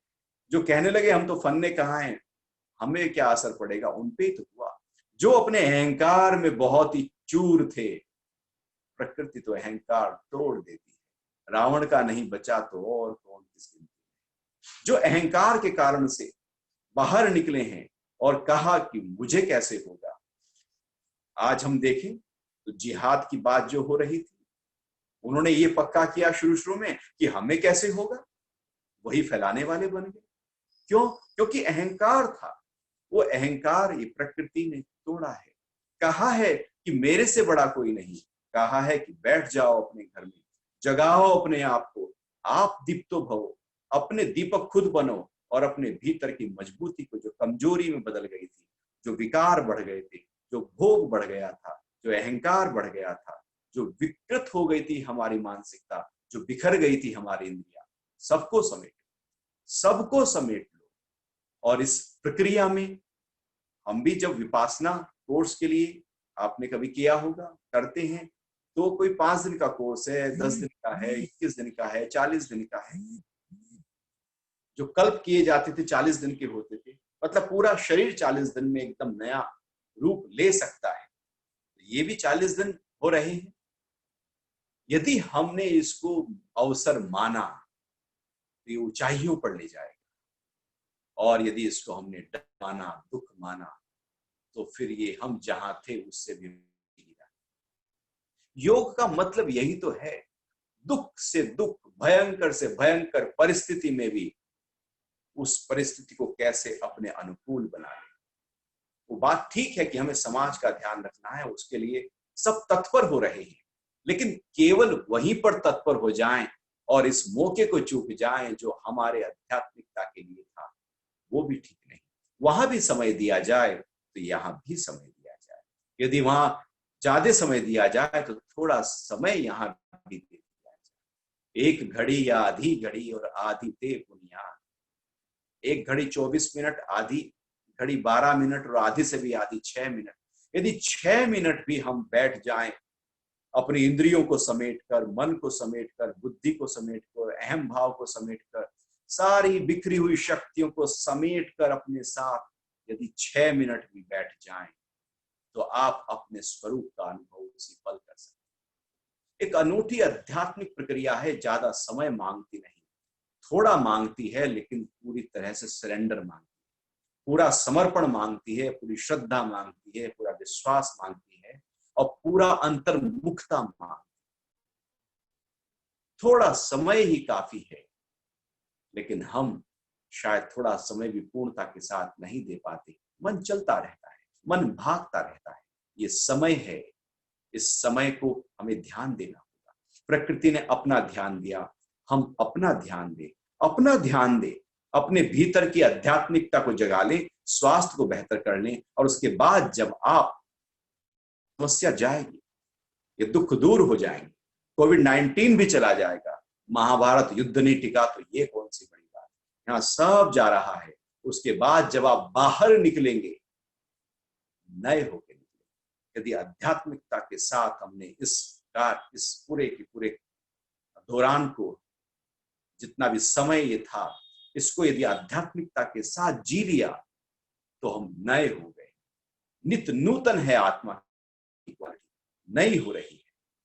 G: जो कहने लगे हम तो फन्ने कहाँ हैं, हमें क्या असर पड़ेगा, उन पे तो हुआ। जो अपने अहंकार में बहुत ही चूर थे, प्रकृति तो अहंकार तोड़ देती है। रावण का नहीं बचा तो और कौन किसकी। जो अहंकार के कारण से बाहर निकले हैं और कहा कि मुझे कैसे होगा। आज हम देखें तो जिहाद की बात जो हो रही थी, उन्होंने ये पक्का किया शुरू में कि हमें कैसे होगा, वही फैलाने वाले बन गए। क्यों? क्योंकि अहंकार था। वो अहंकार ये प्रकृति ने तोड़ा है। कहा है कि मेरे से बड़ा कोई नहीं, कहा है कि बैठ जाओ अपने घर में, जगाओ अपने आप को, आप दीप्तो भवो, अपने दीपक खुद बनो और अपने भीतर की मजबूती को, जो कमजोरी में बदल गई थी, जो विकार बढ़ गए थे, जो भोग बढ़ गया था, जो अहंकार बढ़ गया था, जो विकृत हो गई थी हमारी मानसिकता, जो बिखर गई थी हमारी इंद्रियां, सबको समेट लो। और इस प्रक्रिया में हम भी जब विपासना कोर्स के लिए, आपने कभी किया होगा, करते हैं, तो कोई 5 दिन का कोर्स है, 10 दिन का है, 21 दिन का है, 40 दिन का है। जो कल्प किए जाते थे 40 दिन के होते थे, मतलब पूरा शरीर 40 दिन में एकदम नया रूप ले सकता है। ये भी 40 दिन हो रहे हैं। यदि हमने इसको अवसर माना तो ये ऊंचाइयों पर ले जाएगा, और यदि इसको हमने डर माना, दुख माना, तो फिर ये हम जहां थे उससे भी गिरा। योग का मतलब यही तो है, दुख से दुख, भयंकर से भयंकर परिस्थिति में भी उस परिस्थिति को कैसे अपने अनुकूल बना ले। वो बात ठीक है कि हमें समाज का ध्यान रखना है, उसके लिए सब तत्पर हो रहे हैं, लेकिन केवल वहीं पर तत्पर हो जाएं और इस मौके को चूक जाएं जो हमारे आध्यात्मिकता के लिए था, वो भी ठीक नहीं। वहां भी समय दिया जाए तो यहाँ भी समय दिया जाए। यदि वहां ज्यादा समय दिया जाए तो थोड़ा समय यहाँ भी दे दिया जाए। एक घड़ी या आधी घड़ी और आधी ते बुनियाद। एक घड़ी 24 मिनट, आधी घड़ी 12 मिनट और आधी से भी आधी 6 मिनट। यदि 6 मिनट भी हम बैठ जाएं, अपनी इंद्रियों को समेटकर, मन को समेटकर, बुद्धि को समेटकर, अहम भाव को समेटकर, सारी बिखरी हुई शक्तियों को समेटकर अपने साथ यदि 6 मिनट भी बैठ जाएं, तो आप अपने स्वरूप का अनुभव उसी पल कर सकते हैं। एक अनूठी आध्यात्मिक प्रक्रिया है, ज्यादा समय मांगती नहीं, थोड़ा मांगती है, लेकिन पूरी तरह से सरेंडर मांगती है, पूरा समर्पण मांगती है, पूरी श्रद्धा मांगती है, पूरा विश्वास मांगती है और पूरा अंतर्मुखता मांगती है। थोड़ा समय ही काफी है, लेकिन हम शायद थोड़ा समय भी पूर्णता के साथ नहीं दे पाते। मन चलता रहता है, मन भागता रहता है। ये समय है, इस समय को हमें ध्यान देना होगा। प्रकृति ने अपना ध्यान दिया, हम अपना ध्यान दें, अपना ध्यान दें, अपने भीतर की आध्यात्मिकता को जगा लें, स्वास्थ्य को बेहतर कर लें, और उसके बाद जब आप समस्या जाएगी, ये दुख दूर हो जाएंगे, कोविड-19 भी चला जाएगा, महाभारत युद्ध नहीं टिका तो ये कौन सी बड़ी बात है। यहाँ सब जा रहा है, उसके बाद जब आप बाहर निकलेंगे नए होकर निकलेंगे। यदि आध्यात्मिकता के साथ हमने इस पूरे के पूरे दौरान को, जितना भी समय ये था, इसको यदि आध्यात्मिकता के साथ जी लिया तो हम नए हो गए। नित नूतन है आत्मा की क्वालिटी, नई हो रही है,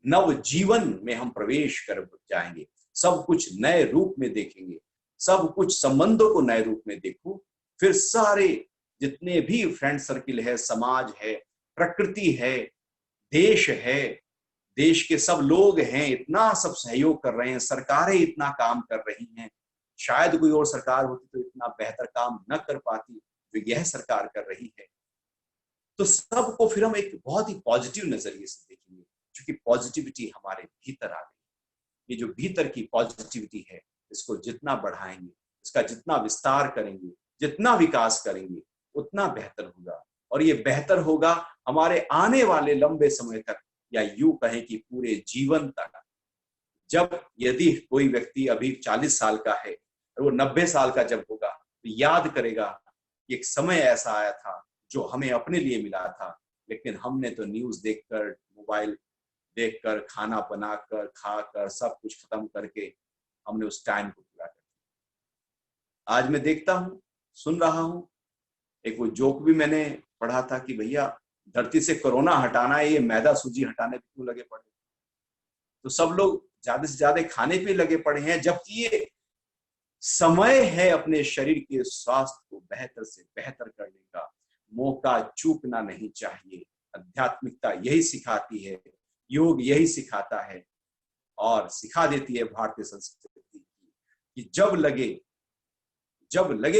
G: नव जीवन में हम प्रवेश कर जाएंगे, सब कुछ नए रूप में देखेंगे, सब कुछ संबंधों को नए रूप में देखो। फिर सारे जितने भी फ्रेंड सर्किल है, समाज है, प्रकृति है, देश है, देश के सब लोग हैं, इतना सब सहयोग कर रहे हैं, सरकारें इतना काम कर रही हैं। शायद कोई और सरकार होती तो इतना बेहतर काम न कर पाती जो यह सरकार कर रही है। तो सबको फिर हम एक बहुत ही पॉजिटिव नजरिए से देखेंगे, क्योंकि पॉजिटिविटी हमारे भीतर आ गई। ये जो भीतर की पॉजिटिविटी है, इसको जितना बढ़ाएंगे, इसका जितना विस्तार करेंगे, जितना विकास करेंगे, उतना बेहतर होगा। और ये बेहतर होगा हमारे आने वाले लंबे समय तक, या यूं कहें कि पूरे जीवन तक। जब यदि कोई व्यक्ति अभी 40 साल का है और वो 90 साल का जब होगा तो याद करेगा कि एक समय ऐसा आया था जो हमें अपने लिए मिला था, लेकिन हमने तो न्यूज देखकर, मोबाइल देखकर, खाना बनाकर, खाकर, सब कुछ खत्म करके हमने उस टाइम को पूरा कर दिया। आज मैं देखता हूँ, सुन रहा हूँ, एक वो जोक भी मैंने पढ़ा था कि भैया धरती से कोरोना हटाना है, ये मैदा सूजी हटाने पे क्यों लगे पड़े। तो सब लोग ज्यादा से ज्यादा खाने पे लगे पड़े हैं, जबकि ये समय है अपने शरीर के स्वास्थ्य को बेहतर से बेहतर करने का। मौका चूकना नहीं चाहिए। आध्यात्मिकता यही सिखाती है, योग यही सिखाता है और सिखा देती है भारतीय संस्कृति कि जब लगे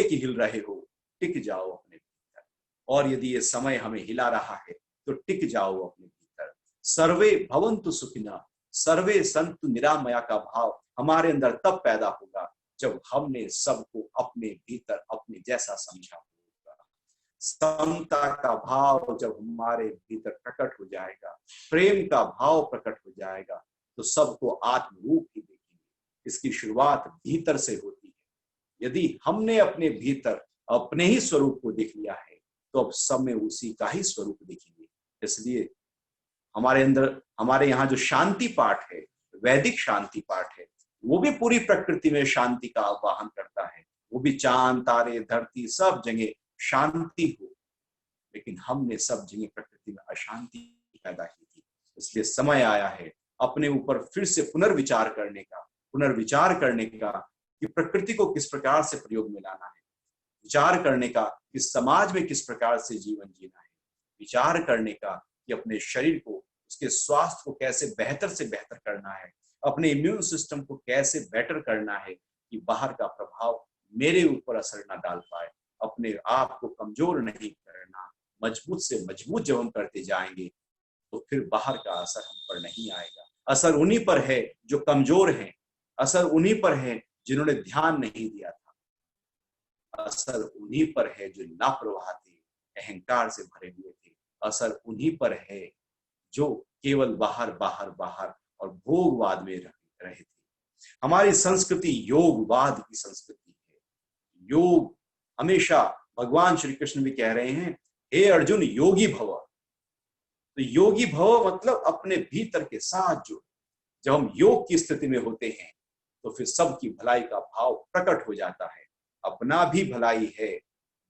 G: कि हिल रहे हो, टिक जाओ अपने भीतर। और यदि ये समय हमें हिला रहा है तो टिक जाओ अपने भीतर। सर्वे भवन्तु सुखिनः, सर्वे सन्तु निरामया का भाव हमारे अंदर तब पैदा होगा जब हमने सबको अपने भीतर अपने जैसा समझा होगा। समता का भाव जब हमारे भीतर प्रकट हो जाएगा, प्रेम का भाव प्रकट हो जाएगा, तो सबको आत्मरूप ही देखेंगे। इसकी शुरुआत भीतर से होती है। यदि हमने अपने भीतर अपने ही स्वरूप को देख लिया है तो अब सब में उसी का ही स्वरूप देखेंगे। इसलिए हमारे यहाँ जो शांति पाठ है, वैदिक शांति पाठ है, वो भी पूरी प्रकृति में शांति का आह्वान करता है। वो भी चांद, तारे, धरती, सब जगह शांति हो, लेकिन हमने सब जगह प्रकृति में अशांति पैदा की थी। इसलिए समय आया है अपने ऊपर फिर से पुनर्विचार करने का कि प्रकृति को किस प्रकार से प्रयोग में लाना है, विचार करने का कि समाज में किस प्रकार से जीवन जीना है, विचार करने का कि अपने शरीर को, उसके स्वास्थ्य को कैसे बेहतर से बेहतर करना है, अपने इम्यून सिस्टम को कैसे बेटर करना है कि बाहर का प्रभाव मेरे ऊपर असर ना डाल पाए। अपने आप को कमजोर नहीं करना, मजबूत से मजबूत जब हम करते जाएंगे तो फिर बाहर का असर हम पर नहीं आएगा। असर उन्हीं पर है जो कमजोर हैं, असर उन्हीं पर है जिन्होंने ध्यान नहीं दिया था, असर उन्हीं पर है जो लापरवाह थे, अहंकार से भरे हुए थे, असर उन्हीं पर है जो केवल बाहर और भोगवाद में रहे थे। हमारी संस्कृति योगवाद की संस्कृति है। योग हमेशा, भगवान श्री कृष्ण भी कह रहे हैं, हे अर्जुन योगी भव। तो योगी भव मतलब अपने भीतर के साथ जुड़। जब हम योग की स्थिति में होते हैं तो फिर सबकी भलाई का भाव प्रकट हो जाता है। अपना भी भलाई है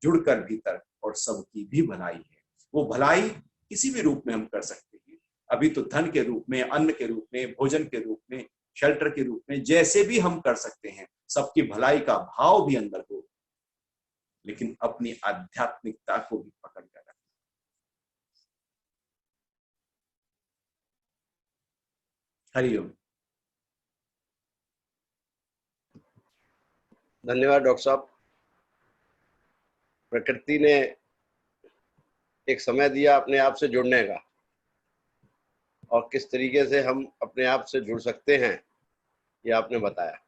G: जुड़कर भीतर, और सबकी भी भलाई है। वो भलाई किसी भी रूप में हम कर सकते हैं। अभी तो धन के रूप में, अन्न के रूप में, भोजन के रूप में, शेल्टर के रूप में, जैसे भी हम कर सकते हैं। सबकी भलाई का भाव भी अंदर हो, लेकिन अपनी आध्यात्मिकता को भी पकड़ कर रखना। हरिओम।
A: धन्यवाद डॉक्टर साहब। प्रकृति ने एक समय दिया अपने आप से जुड़ने का, और किस तरीके से हम अपने आप से जुड़ सकते हैं ये आपने बताया।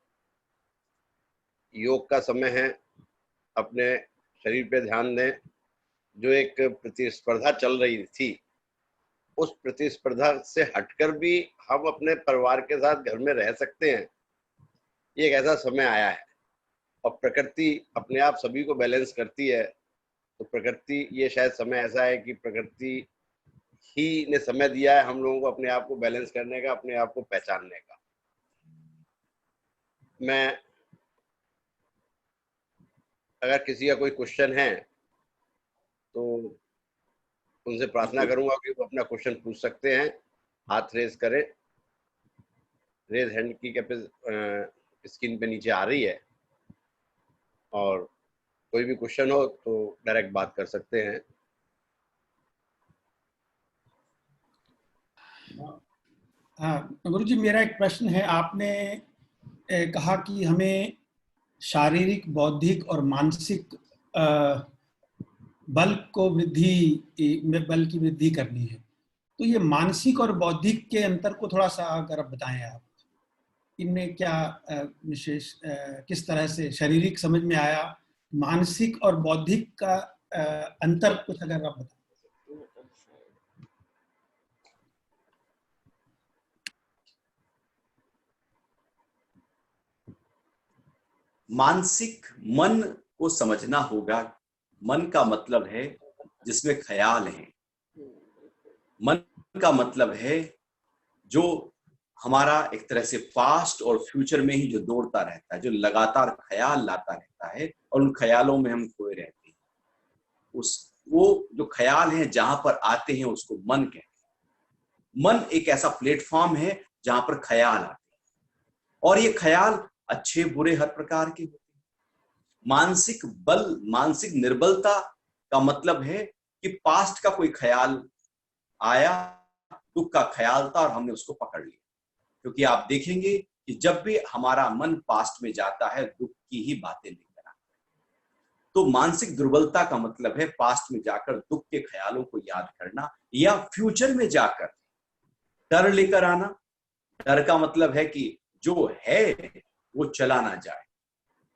A: योग का समय है, अपने शरीर पे ध्यान दें। जो एक प्रतिस्पर्धा चल रही थी उस प्रतिस्पर्धा से हटकर भी हम अपने परिवार के साथ घर में रह सकते हैं, ये एक ऐसा समय आया है। और प्रकृति अपने आप सभी को बैलेंस करती है, तो प्रकृति, ये शायद समय ऐसा है कि प्रकृति ही ने समय दिया है हम लोगों को अपने आप को बैलेंस करने का, अपने आप को पहचानने का। मैं, अगर किसी का कोई क्वेश्चन है तो उनसे प्रार्थना करूंगा कि वो अपना क्वेश्चन पूछ सकते हैं। हाथ रेज करें, रेज हैंड की स्क्रीन पे नीचे आ रही है, और कोई भी क्वेश्चन हो तो डायरेक्ट बात कर सकते हैं।
F: हाँ गुरुजी, मेरा एक प्रश्न है। आपने कहा कि हमें शारीरिक, बौद्धिक और मानसिक बल की वृद्धि करनी है। तो ये मानसिक और बौद्धिक के अंतर को थोड़ा सा अगर आप बताएं, आप इनमें क्या विशेष, किस तरह से शारीरिक समझ में आया, मानसिक और बौद्धिक का अंतर कुछ अगर आप बताएं।
G: मानसिक, मन को समझना होगा। मन का मतलब है जिसमें ख्याल है। मन का मतलब है जो हमारा एक तरह से पास्ट और फ्यूचर में ही जो दौड़ता रहता है, जो लगातार ख्याल लाता रहता है और उन ख्यालों में हम खोए रहते हैं। वो जो ख्याल है जहां पर आते हैं उसको मन कहते हैं। मन एक ऐसा प्लेटफॉर्म है जहां पर ख्याल आते हैं, और ये ख्याल अच्छे बुरे हर प्रकार के होते हैं। मानसिक बल, मानसिक निर्बलता का मतलब है कि पास्ट का कोई ख्याल आया, दुख का ख्याल था और हमने उसको पकड़ लिया। क्योंकि आप देखेंगे कि जब भी हमारा मन पास्ट में जाता है, दुख की ही बातें लेकर आता है। तो मानसिक दुर्बलता का मतलब है पास्ट में जाकर दुख के ख्यालों को याद करना, या फ्यूचर में जाकर डर लेकर आना। डर का मतलब है कि जो है वो चला ना जाए,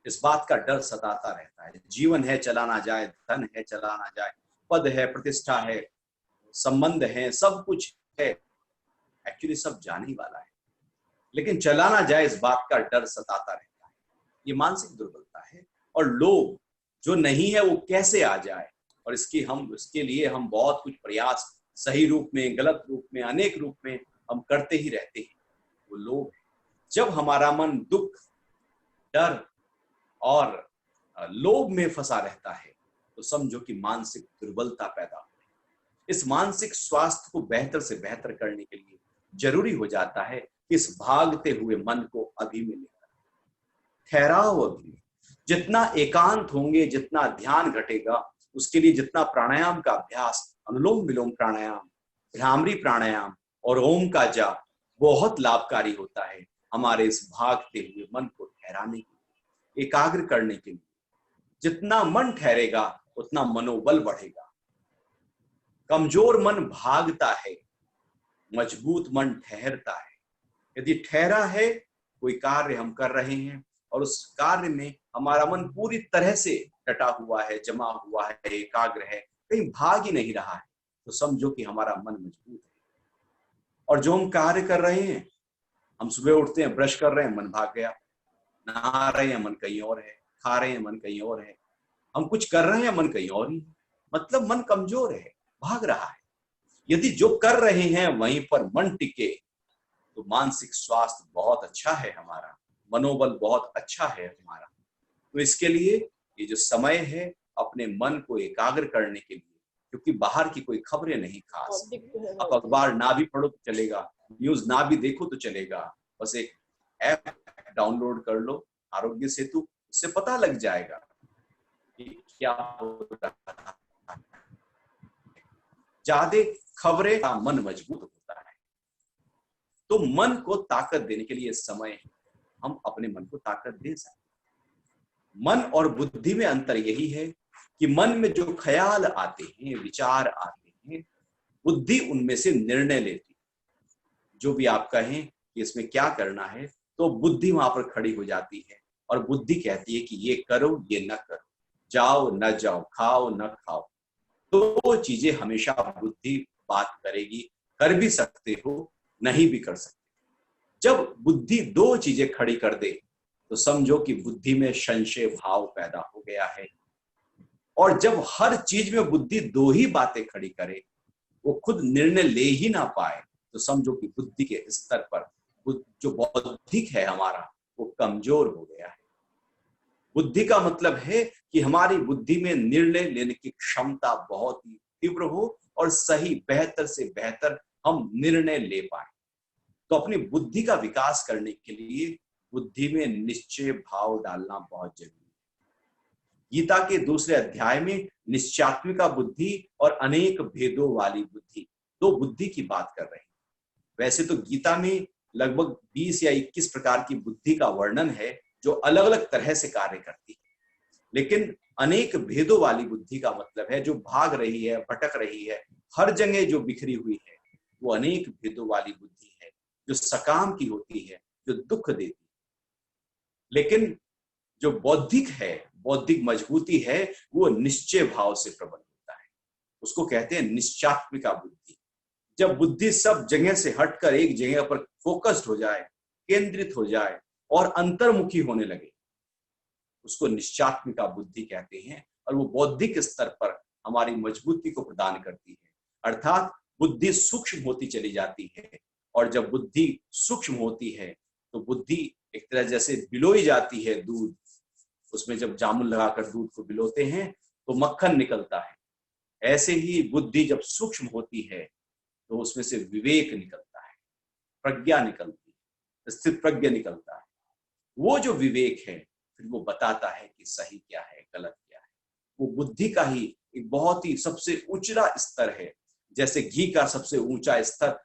G: इस बात का डर सताता रहता है। जीवन है, चला ना जाए, धन है, चला ना जाए, पद है, प्रतिष्ठा है, संबंध है, सब कुछ है, एक्चुअली सब जाने ही वाला है, लेकिन चला ना जाए इस बात का डर सताता रहता है। ये मानसिक दुर्बलता है। और लोभ जो नहीं है वो कैसे आ जाए, और इसके लिए हम बहुत कुछ प्रयास, सही रूप में, गलत रूप में, अनेक रूप में हम करते ही रहते हैं। वो लोभ है। जब हमारा मन दुख, डर और लोभ में फंसा रहता है तो समझो कि मानसिक दुर्बलता पैदा हो। इस मानसिक स्वास्थ्य को बेहतर से बेहतर करने के लिए जरूरी हो जाता है कि इस भागते हुए मन को अभी में लेकर ठहराओ। अभी जितना एकांत होंगे, जितना ध्यान घटेगा, उसके लिए जितना प्राणायाम का अभ्यास, अनुलोम विलोम प्राणायाम, भ्रामरी प्राणायाम और ओम का जाप बहुत लाभकारी होता है हमारे इस भागते हुए मन को ठहराने के लिए, एकाग्र करने के लिए। जितना मन ठहरेगा उतना मनोबल बढ़ेगा। कमजोर मन भागता है, मजबूत मन ठहरता है। यदि ठहरा है, कोई कार्य हम कर रहे हैं और उस कार्य में हमारा मन पूरी तरह से डटा हुआ है, जमा हुआ है, एकाग्र है, कहीं भाग ही नहीं रहा है, तो समझो कि हमारा मन मजबूत है। और जो हम कार्य कर रहे हैं, हम सुबह उठते हैं, ब्रश कर रहे हैं, मन भाग गया, नहा रहे हैं, मन कहीं और है, खा रहे हैं, मन कहीं और है, हम कुछ कर रहे हैं, मन कहीं और ही, मतलब मन कमजोर है, भाग रहा है। यदि जो कर रहे हैं वहीं पर मन टिके तो मानसिक स्वास्थ्य बहुत अच्छा है, हमारा मनोबल बहुत अच्छा है हमारा। तो इसके लिए ये जो समय है अपने मन को एकाग्र करने के लिए, क्योंकि बाहर की कोई खबरें नहीं खास, आप अखबार ना भी पढ़ो तो चलेगा, न्यूज ना भी देखो तो चलेगा, बस एक ऐप डाउनलोड कर लो, आरोग्य सेतु, उससे पता लग जाएगा कि क्या हो रहा है। ज्यादा खबरें का मन मजबूत होता है। तो मन को ताकत देने के लिए समय हम अपने मन को ताकत दे सकते। मन और बुद्धि में अंतर यही है कि मन में जो ख्याल आते हैं, विचार आते हैं, बुद्धि उनमें से निर्णय लेती है। जो भी आप कहें कि इसमें क्या करना है, तो बुद्धि वहां पर खड़ी हो जाती है और बुद्धि कहती है कि ये करो, ये न करो, जाओ न जाओ, खाओ न खाओ। तो वो चीजें हमेशा बुद्धि बात करेगी, कर भी सकते हो, नहीं भी कर सकते। जब बुद्धि दो चीजें खड़ी कर दे तो समझो कि बुद्धि में संशय भाव पैदा हो गया है। और जब हर चीज में बुद्धि दो ही बातें खड़ी करे, वो खुद निर्णय ले ही ना पाए, तो समझो कि बुद्धि के स्तर पर जो बौद्धिक है हमारा, वो कमजोर हो गया है। बुद्धि का मतलब है कि हमारी बुद्धि में निर्णय लेने की क्षमता बहुत ही तीव्र हो और सही, बेहतर से बेहतर हम निर्णय ले पाए। तो अपनी बुद्धि का विकास करने के लिए बुद्धि में निश्चय भाव डालना बहुत जरूरी है। गीता के दूसरे अध्याय में निश्चयात्मिका बुद्धि और अनेक भेदों वाली बुद्धि, दो बुद्धि की बात कर रहे हैं। वैसे तो गीता में लगभग 20 या 21 प्रकार की बुद्धि का वर्णन है जो अलग अलग तरह से कार्य करती है, लेकिन अनेक भेदों वाली बुद्धि का मतलब है जो भाग रही है, भटक रही है, हर जगह जो बिखरी हुई है, वो अनेक भेदों वाली बुद्धि है, जो सकाम की होती है, जो दुख देती है। लेकिन जो बौद्धिक है, बौद्धिक मजबूती है, वो निश्चय भाव से प्रबल होता है। उसको कहते हैं निश्चयात्मिका बुद्धि। जब बुद्धि सब जगह से हटकर एक जगह पर फोकस्ड हो जाए, केंद्रित हो जाए और अंतर्मुखी होने लगे, उसको निश्चयात्मिका बुद्धि कहते हैं। और वो बौद्धिक स्तर पर हमारी मजबूती को प्रदान करती है। अर्थात बुद्धि सूक्ष्म होती चली जाती है, और जब बुद्धि सूक्ष्म होती है तो बुद्धि एक तरह जैसे बिलोई जाती है दूध, उसमें जब जामुन लगाकर दूध को बिलोते हैं तो मक्खन निकलता है। ऐसे ही बुद्धि जब सूक्ष्म होती है तो उसमें से विवेक निकलता है, प्रज्ञा निकलती है, स्थित प्रज्ञा निकलता है। वो जो विवेक है फिर वो बताता है कि सही क्या है, गलत क्या है। वो बुद्धि का ही एक बहुत ही सबसे ऊंचा स्तर है। जैसे घी का सबसे ऊंचा स्तर,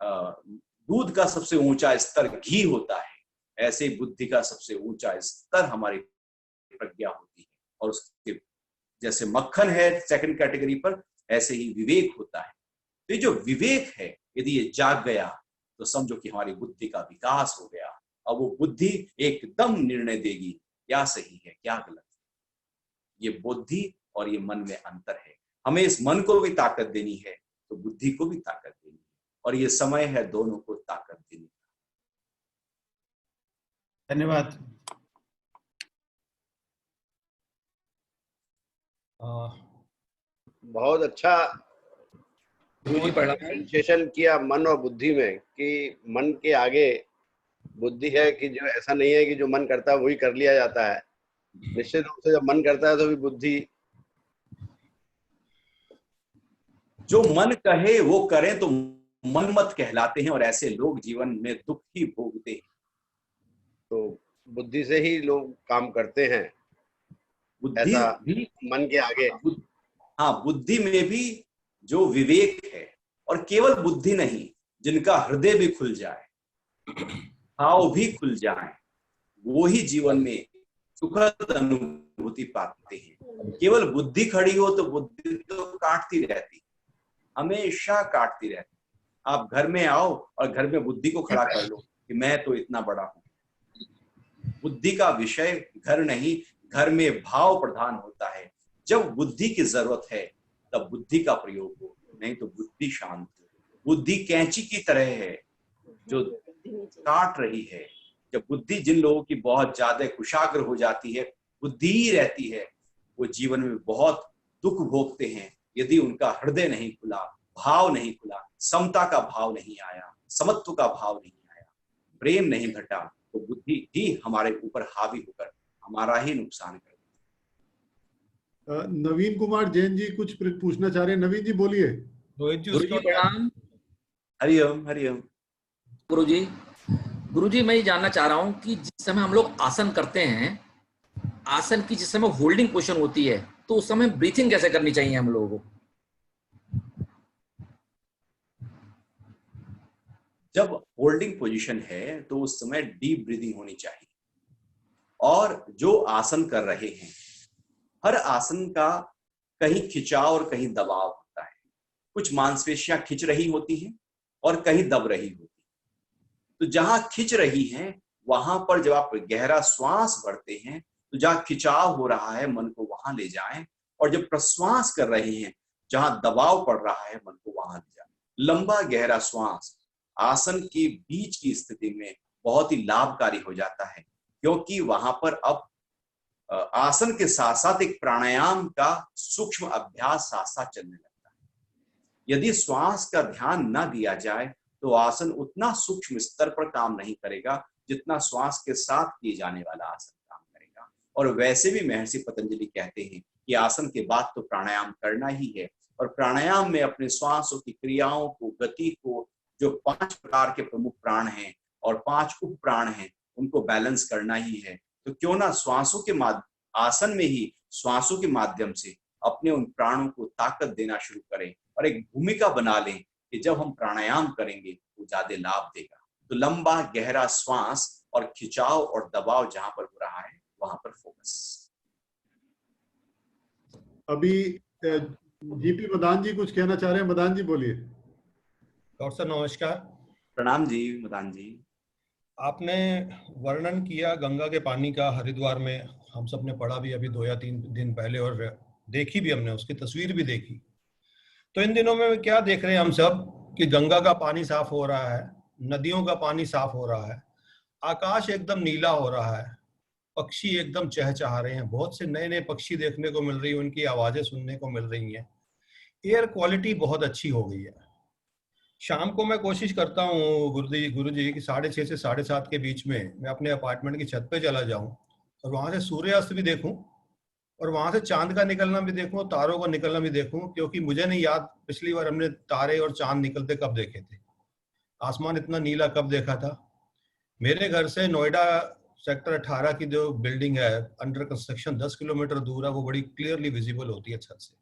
G: दूध का सबसे ऊंचा स्तर घी होता है, ऐसे ही बुद्धि का सबसे ऊंचा स्तर हमारी प्रज्ञा होती है। और उसके जैसे मक्खन है सेकंड कैटेगरी पर, ऐसे ही विवेक होता है। तो ये जो विवेक है, यदि ये जाग गया तो समझो कि हमारी बुद्धि का विकास हो गया, और वो बुद्धि एकदम निर्णय देगी क्या सही है क्या गलत है। ये बुद्धि और ये मन में अंतर है। हमें इस मन को भी ताकत देनी है तो बुद्धि को भी ताकत देनी है, और ये समय है दोनों को ताकत देने का।
F: धन्यवाद।
A: बहुत अच्छा डिफरेंशिएशन किया मन और बुद्धि में, कि मन के आगे बुद्धि है, कि जो ऐसा नहीं है कि जो मन करता है वही कर लिया जाता है। निश्चित रूप से जब मन करता है तो भी बुद्धि,
G: जो मन कहे वो करें तो मन मत कहलाते हैं, और ऐसे लोग जीवन में दुख ही भोगते हैं।
A: तो बुद्धि से ही लोग काम करते हैं,
G: बुद्धि
A: ऐसा
G: भी
A: मन के आगे।
G: हाँ, बुद्धि में भी जो विवेक है, और केवल बुद्धि नहीं, जिनका हृदय भी खुल जाए, भाव भी खुल जाए, वो ही जीवन में सुखद अनुभूति पाते हैं। केवल बुद्धि खड़ी हो तो बुद्धि तो काटती रहती, हमेशा काटती रहती। आप घर में आओ और घर में बुद्धि को खड़ा कर लो कि मैं तो इतना बड़ा हूं। बुद्धि का विषय घर नहीं, घर में भाव प्रधान होता है। जब बुद्धि की जरूरत है तब बुद्धि का प्रयोग हो, नहीं तो बुद्धि शांत हो। बुद्धि कैंची की तरह है जो काट रही है। जब बुद्धि जिन लोगों की बहुत ज्यादा कुशाग्र हो जाती है, बुद्धि ही रहती है, वो जीवन में बहुत दुख भोगते हैं। यदि उनका हृदय नहीं खुला, भाव नहीं खुला, समता का भाव नहीं आया, समत्व का भाव नहीं आया, प्रेम नहीं घटा, तो बुद्धि ही हमारे ऊपर हावी होकर हमारा ही नुकसान कर।
B: नवीन कुमार जैन जी कुछ पूछना चाह रहे हैं। नवीन जी बोलिए।
H: रोहित जी प्रणाम।
G: हरिओम हरिओम।
H: गुरुजी मैं ये जानना चाह रहा हूँ कि जिस समय हम लोग आसन करते हैं, आसन की जिस समय होल्डिंग पोजीशन होती है, तो उस समय ब्रीथिंग कैसे करनी चाहिए हम लोगों को?
G: जब होल्डिंग पोजीशन है तो उस समय डीप ब्रीदिंग होनी चाहिए। और जो आसन कर रहे हैं, हर आसन का कहीं खिंचाव और कहीं दबाव होता है। कुछ मांसपेशियां खिंच रही होती हैं और कहीं दब रही होती है। तो जहां खिंच रही हैं वहां पर जब आप गहरा श्वास भरते हैं तो जहां खिंचाव हो रहा है मन को वहां ले जाएं, और जब प्रश्वास कर रहे हैं जहां दबाव पड़ रहा है मन को वहां ले जाएं। लंबा गहरा श्वास आसन के बीच की स्थिति में बहुत ही लाभकारी हो जाता है, क्योंकि वहां पर अब आसन के साथ साथ एक प्राणायाम का सूक्ष्म अभ्यास साथ साथ चलने लगता है। यदि श्वास का ध्यान न दिया जाए तो आसन उतना सूक्ष्म स्तर पर काम नहीं करेगा जितना श्वास के साथ किए जाने वाला आसन काम करेगा। और वैसे भी महर्षि पतंजलि कहते हैं कि आसन के बाद तो प्राणायाम करना ही है, और प्राणायाम में अपने श्वासों की क्रियाओं को, गति को, जो 5 प्रकार के प्रमुख प्राण हैं और 5 उप प्राण हैं, उनको बैलेंस करना ही है। तो क्यों ना श्वासों के आसन में ही श्वासों के माध्यम से अपने उन प्राणों को ताकत देना शुरू करें और एक भूमिका बना लें कि जब हम प्राणायाम करेंगे वो ज्यादा लाभ देगा। तो लंबा गहरा श्वास और खिंचाव और दबाव जहां पर हो रहा है वहां पर फोकस।
B: अभी जीपी मदान जी कुछ कहना चाह रहे हैं। मदान जी बोलिए।
I: डॉक्टर साहब नमस्कार।
G: प्रणाम जी मदान जी।
I: आपने वर्णन किया गंगा के पानी का हरिद्वार में, हम सब ने पढ़ा भी अभी 2 या 3 दिन पहले और देखी भी हमने, उसकी तस्वीर भी देखी। तो इन दिनों में क्या देख रहे हैं हम सब कि गंगा का पानी साफ हो रहा है, नदियों का पानी साफ हो रहा है, आकाश एकदम नीला हो रहा है, पक्षी एकदम चहचहा रहे हैं, बहुत से नए नए पक्षी देखने को मिल रही है, उनकी आवाजें सुनने को मिल रही हैं, एयर क्वालिटी बहुत अच्छी हो गई है। शाम को मैं कोशिश करता हूँ गुरु जी कि 6:30 से 7:30 के बीच में मैं अपने अपार्टमेंट की छत पे चला जाऊं और वहां से सूर्यास्त भी देखूं और वहां से चांद का निकलना भी देखूं, तारों का निकलना भी देखूं, क्योंकि मुझे नहीं याद पिछली बार हमने तारे और चांद निकलते कब देखे थे, आसमान इतना नीला कब देखा था। मेरे घर से नोएडा सेक्टर 18 की जो बिल्डिंग है अंडर कंस्ट्रक्शन 10 किलोमीटर दूर है, वो बड़ी क्लियरली विजिबल होती है छत से।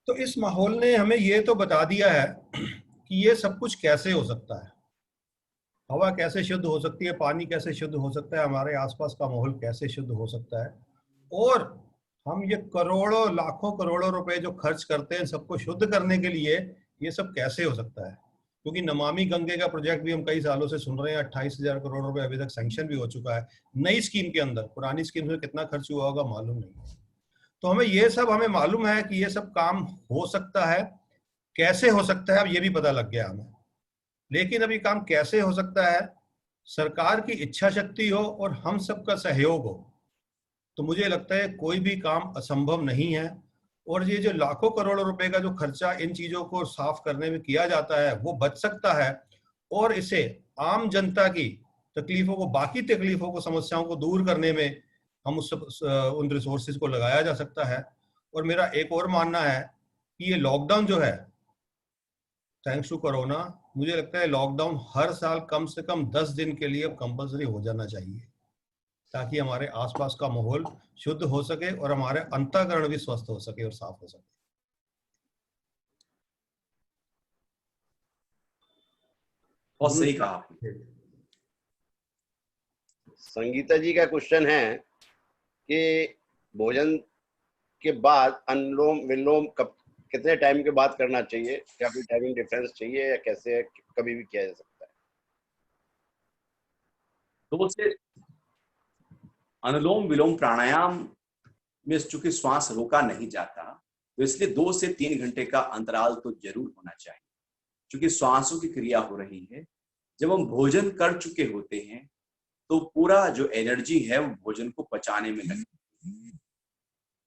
I: तो इस माहौल ने हमें ये तो बता दिया है कि ये सब कुछ कैसे हो सकता है, हवा कैसे शुद्ध हो सकती है, पानी कैसे शुद्ध हो सकता है, हमारे आसपास का माहौल कैसे शुद्ध हो सकता है, और हम ये करोड़ों लाखों करोड़ों रुपए जो खर्च करते हैं सबको शुद्ध करने के लिए, ये सब कैसे हो सकता है। क्योंकि नमामि गंगे का प्रोजेक्ट भी हम कई सालों से सुन रहे हैं, 28,000 करोड़ रुपए अभी तक सैंक्शन भी हो चुका है नई स्कीम के अंदर, पुरानी स्कीम में कितना खर्च हुआ होगा मालूम नहीं। तो हमें मालूम है कि ये सब काम हो सकता है, कैसे हो सकता है अब ये भी पता लग गया हमें। लेकिन अभी काम कैसे हो सकता है, सरकार की इच्छा शक्ति हो और हम सबका सहयोग हो, तो मुझे लगता है कोई भी काम असंभव नहीं है। और ये जो लाखों करोड़ों रुपए का जो खर्चा इन चीजों को साफ करने में किया जाता है वो बच सकता है, और इसे आम जनता की तकलीफों को, बाकी तकलीफों को, समस्याओं को दूर करने में हम उन रिसोर्सेज को लगाया जा सकता है। और मेरा एक और मानना है कि ये लॉकडाउन जो है, थैंक्स टू कोरोना, मुझे लगता है लॉकडाउन हर साल कम से कम 10 दिन के लिए कंपलसरी हो जाना चाहिए, ताकि हमारे आसपास का माहौल शुद्ध हो सके और हमारे अंतःकरण भी स्वस्थ हो सके और साफ हो सके।
G: बहुत सही कहा आपने।
A: संगीता जी का क्वेश्चन है कि भोजन के बाद अनुलोम विलोम कितने टाइम के बाद करना चाहिए, क्या कोई टाइमिंग डिफरेंस चाहिए या कैसे कभी भी किया जा सकता है?
G: 2 से अनुलोम विलोम प्राणायाम में चूंकि श्वास रोका नहीं जाता, तो इसलिए 2 से 3 घंटे का अंतराल तो जरूर होना चाहिए, क्योंकि श्वासों की क्रिया हो रही है। जब हम भोजन कर चुके होते हैं तो पूरा जो एनर्जी है वो भोजन को पचाने में लगती है।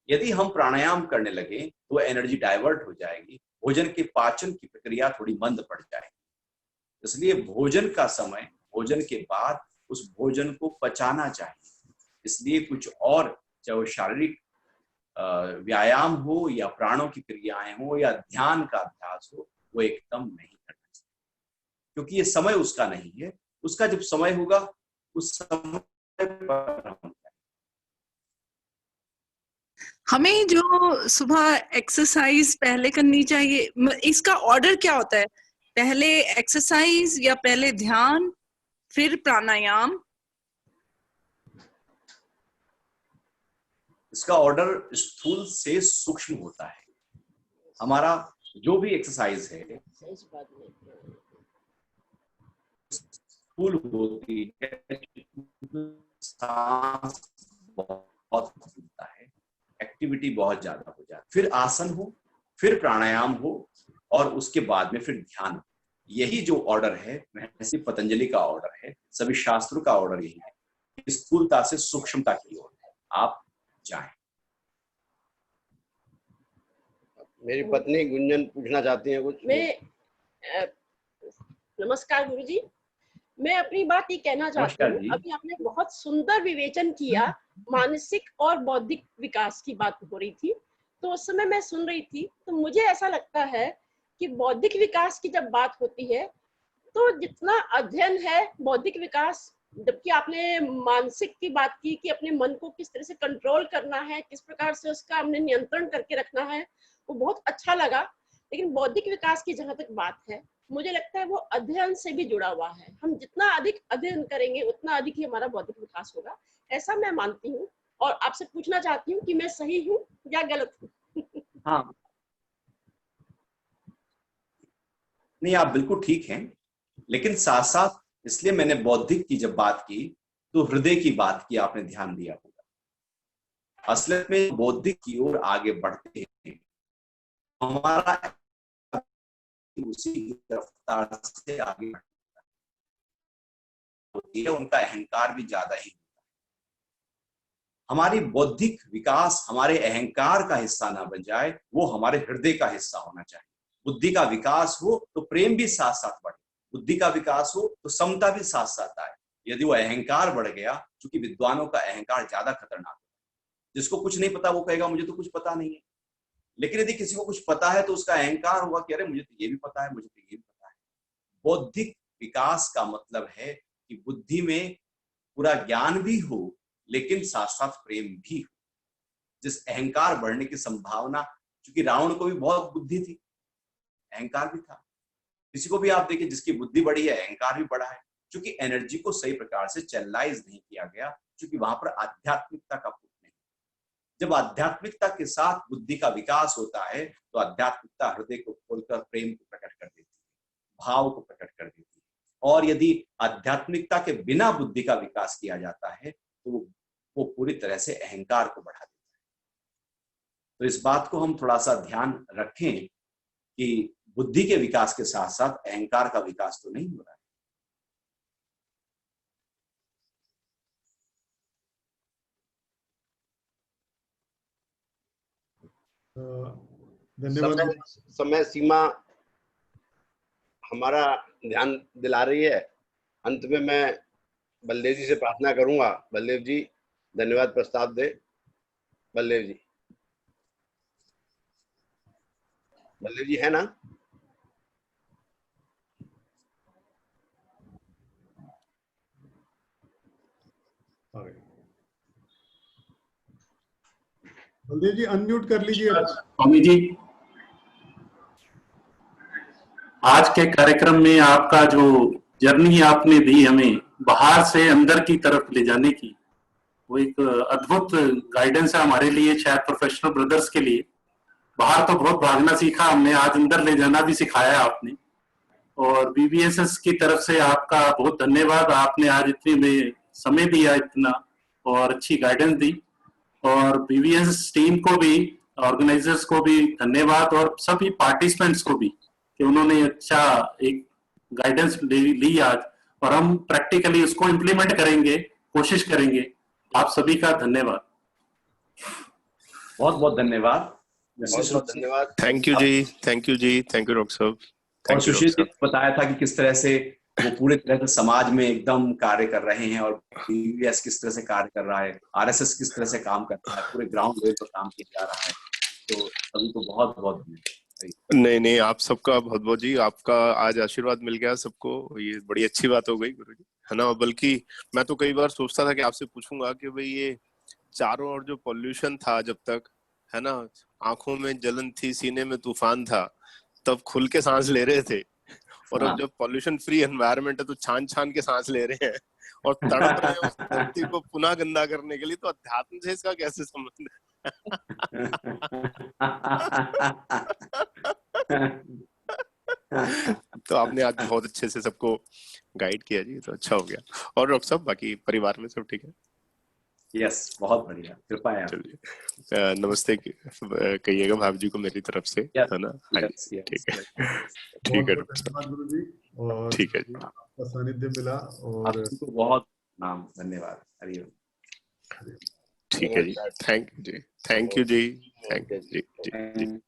G: यदि हम प्राणायाम करने लगे तो एनर्जी डाइवर्ट हो जाएगी, भोजन के पाचन की प्रक्रिया थोड़ी मंद पड़ जाएगी। इसलिए भोजन का समय, भोजन के बाद उस भोजन को पचाना चाहिए। इसलिए कुछ और, चाहे वो शारीरिक व्यायाम हो या प्राणों की क्रियाएं हो या ध्यान का अभ्यास हो, वो एकदम नहीं करना चाहिए, क्योंकि ये समय उसका नहीं है। उसका जब समय होगा उस समय पर
J: हमें जो सुबह एक्सरसाइज पहले करनी चाहिए, इसका ऑर्डर क्या होता है? पहले एक्सरसाइज या पहले ध्यान फिर प्राणायाम?
G: इसका ऑर्डर स्थूल से सूक्ष्म होता है। हमारा जो भी एक्सरसाइज है स्थूल होती है, सांस बहुत होता है, एक्टिविटी बहुत ज्यादा हो जाती है, फिर आसन हो, फिर प्राणायाम हो, और उसके बाद में फिर ध्यान। यही जो ऑर्डर है महर्षि पतंजलि का ऑर्डर है, सभी शास्त्रों का ऑर्डर यही है, स्थूलता से सूक्ष्मता की ओर आप जाएं।
A: मेरी पत्नी गुंजन पूछना चाहती है कुछ।
K: नमस्कार गुरुजी, मैं अपनी बात ये कहना चाहती हूँ, अभी आपने बहुत सुंदर विवेचन किया, मानसिक और बौद्धिक विकास की बात हो रही थी, तो उस समय मैं सुन रही थी, तो मुझे ऐसा लगता है कि बौद्धिक विकास की जब बात होती है तो जितना अध्ययन है बौद्धिक विकास, जबकि आपने मानसिक की बात की कि अपने मन को किस तरह से कंट्रोल करना है, किस प्रकार से उसका हमने नियंत्रण करके रखना है, वो बहुत अच्छा लगा। लेकिन बौद्धिक विकास की जहां तक बात है, मुझे लगता है वो अध्ययन से भी जुड़ा हुआ है। हम जितना अधिक अध्ययन करेंगे उतना अधिक ही हमारा बौद्धिक विकास होगा, ऐसा मैं मानती हूँ। और आपसे पूछना चाहती हूँ कि मैं सही हूँ या गलत हूँ?
G: हाँ, नहीं आप बिल्कुल ठीक हैं, लेकिन साथ साथ इसलिए मैंने बौद्धिक की जब बात की तो हृदय की बात की, आपने ध्यान दिया होगा। असलियत में बौद्धिक की ओर आगे बढ़ते हैं, हमारा उसी रफ्तार से आगे बढ़ता है, उनका अहंकार भी ज्यादा ही होता है। हमारी बौद्धिक विकास हमारे अहंकार का हिस्सा ना बन जाए, वो हमारे हृदय का हिस्सा होना चाहिए। बुद्धि का विकास हो तो प्रेम भी साथ साथ बढ़े, बुद्धि का विकास हो तो समता भी साथ साथ आए। यदि वो अहंकार बढ़ गया, क्योंकि विद्वानों का अहंकार ज्यादा खतरनाक है, जिसको कुछ नहीं पता वो कहेगा मुझे तो कुछ पता नहीं है। लेकिन यदि किसी को कुछ पता है तो उसका अहंकार होगा कि अरे मुझे तो ये भी पता है, मुझे तो ये भी पता है। बौद्धिक विकास का मतलब है कि बुद्धि में पूरा ज्ञान भी हो लेकिन साथ साथ प्रेम भी हो। जिस अहंकार बढ़ने की संभावना, क्योंकि रावण को भी बहुत बुद्धि थी, अहंकार भी था, किसी को भी आप देखिए जिसकी बुद्धि बढ़ी है अहंकार भी बढ़ा है, क्योंकि एनर्जी को सही प्रकार से चैनलाइज नहीं किया गया, क्योंकि वहां पर आध्यात्मिकता का पुट नहीं। जब आध्यात्मिकता के साथ बुद्धि का विकास होता है तो आध्यात्मिकता हृदय को खोलकर प्रेम को प्रकट कर देती है, भाव को प्रकट कर देती है। और यदि आध्यात्मिकता के बिना बुद्धि का विकास किया जाता है तो वो पूरी तरह से अहंकार को बढ़ा देता है। तो इस बात को हम थोड़ा सा ध्यान रखें कि बुद्धि के विकास के साथ साथ अहंकार का विकास तो नहीं हो रहा है।
B: धन्यवाद।
A: समय सीमा हमारा ध्यान दिला रही है। अंत में मैं बलदेव जी से प्रार्थना करूंगा, बलदेव जी धन्यवाद प्रस्ताव दे। बलदेव जी है ना?
B: बलदेव जी अनम्यूट कर लीजिए।
L: स्वामी जी, आज के कार्यक्रम में आपका जो जर्नी आपने दी हमें बाहर से अंदर की तरफ ले जाने की, वो एक अद्भुत गाइडेंस है हमारे लिए, शायद प्रोफेशनल ब्रदर्स के लिए। बाहर तो बहुत भागना सीखा हमने, आज अंदर ले जाना भी सिखाया आपने। और बीबीएसएस की तरफ से आपका बहुत धन्यवाद, आपने आज इतने में समय दिया इतना और अच्छी गाइडेंस दी। और बीबीएसएस टीम को भी, ऑर्गेनाइजर्स को भी धन्यवाद, और सभी पार्टिसिपेंट्स को भी कि उन्होंने अच्छा एक गाइडेंस ली आज, और हम प्रैक्टिकली उसको इम्प्लीमेंट करेंगे, कोशिश करेंगे। आप सभी का धन्यवाद,
G: बहुत बहुत धन्यवाद।
A: धन्यवाद।
C: Thank you ji, thank you ji, thank you doctor साहब।
G: और सुशील जी ने बताया था कि किस तरह से वो पूरे तरह से समाज में एकदम कार्य कर रहे हैं, और बीबीएस किस तरह से कार्य कर रहा है, आरएसएस किस तरह से काम करता है, पूरे ग्राउंड लेवल पर काम किया जा रहा है। तो सभी को बहुत बहुत
C: नहीं, आप सबका बहुत बहुत जी, आपका आज आशीर्वाद मिल गया सबको, ये बड़ी अच्छी बात हो गई गुरुजी, है ना। बल्कि मैं तो कई बार सोचता था कि आपसे पूछूंगा कि भाई ये चारों ओर जो पॉल्यूशन था जब तक, है ना, आंखों में जलन थी, सीने में तूफान था, तब खुल के सांस ले रहे थे, और अब जब पॉल्यूशन फ्री एनवायरनमेंट है तो छान छान के सांस ले रहे हैं और तड़प रहे हैं उस धरती को पुनः गंदा करने के लिए। तो अध्यात्म से इसका कैसे संबंध है? तो आपने आज बहुत अच्छे से सबको गाइड किया जी, तो अच्छा हो गया। और डॉक्टर साहब बाकी परिवार में सब ठीक है?
G: यस, बहुत बढ़िया, कृपा है।
C: चलिए, नमस्ते कहिएगा भाव जी को मेरी तरफ से, है ना? हाँ जी, ठीक है, ठीक है
B: धन्यवाद गुरु जी, और
C: ठीक है जी,
B: आपका सानिध्य मिला, और
G: आपको बहुत नाम धन्यवाद। हरिओम।
C: ठीक है जी, thank you ji, thank you ji, thank you ji.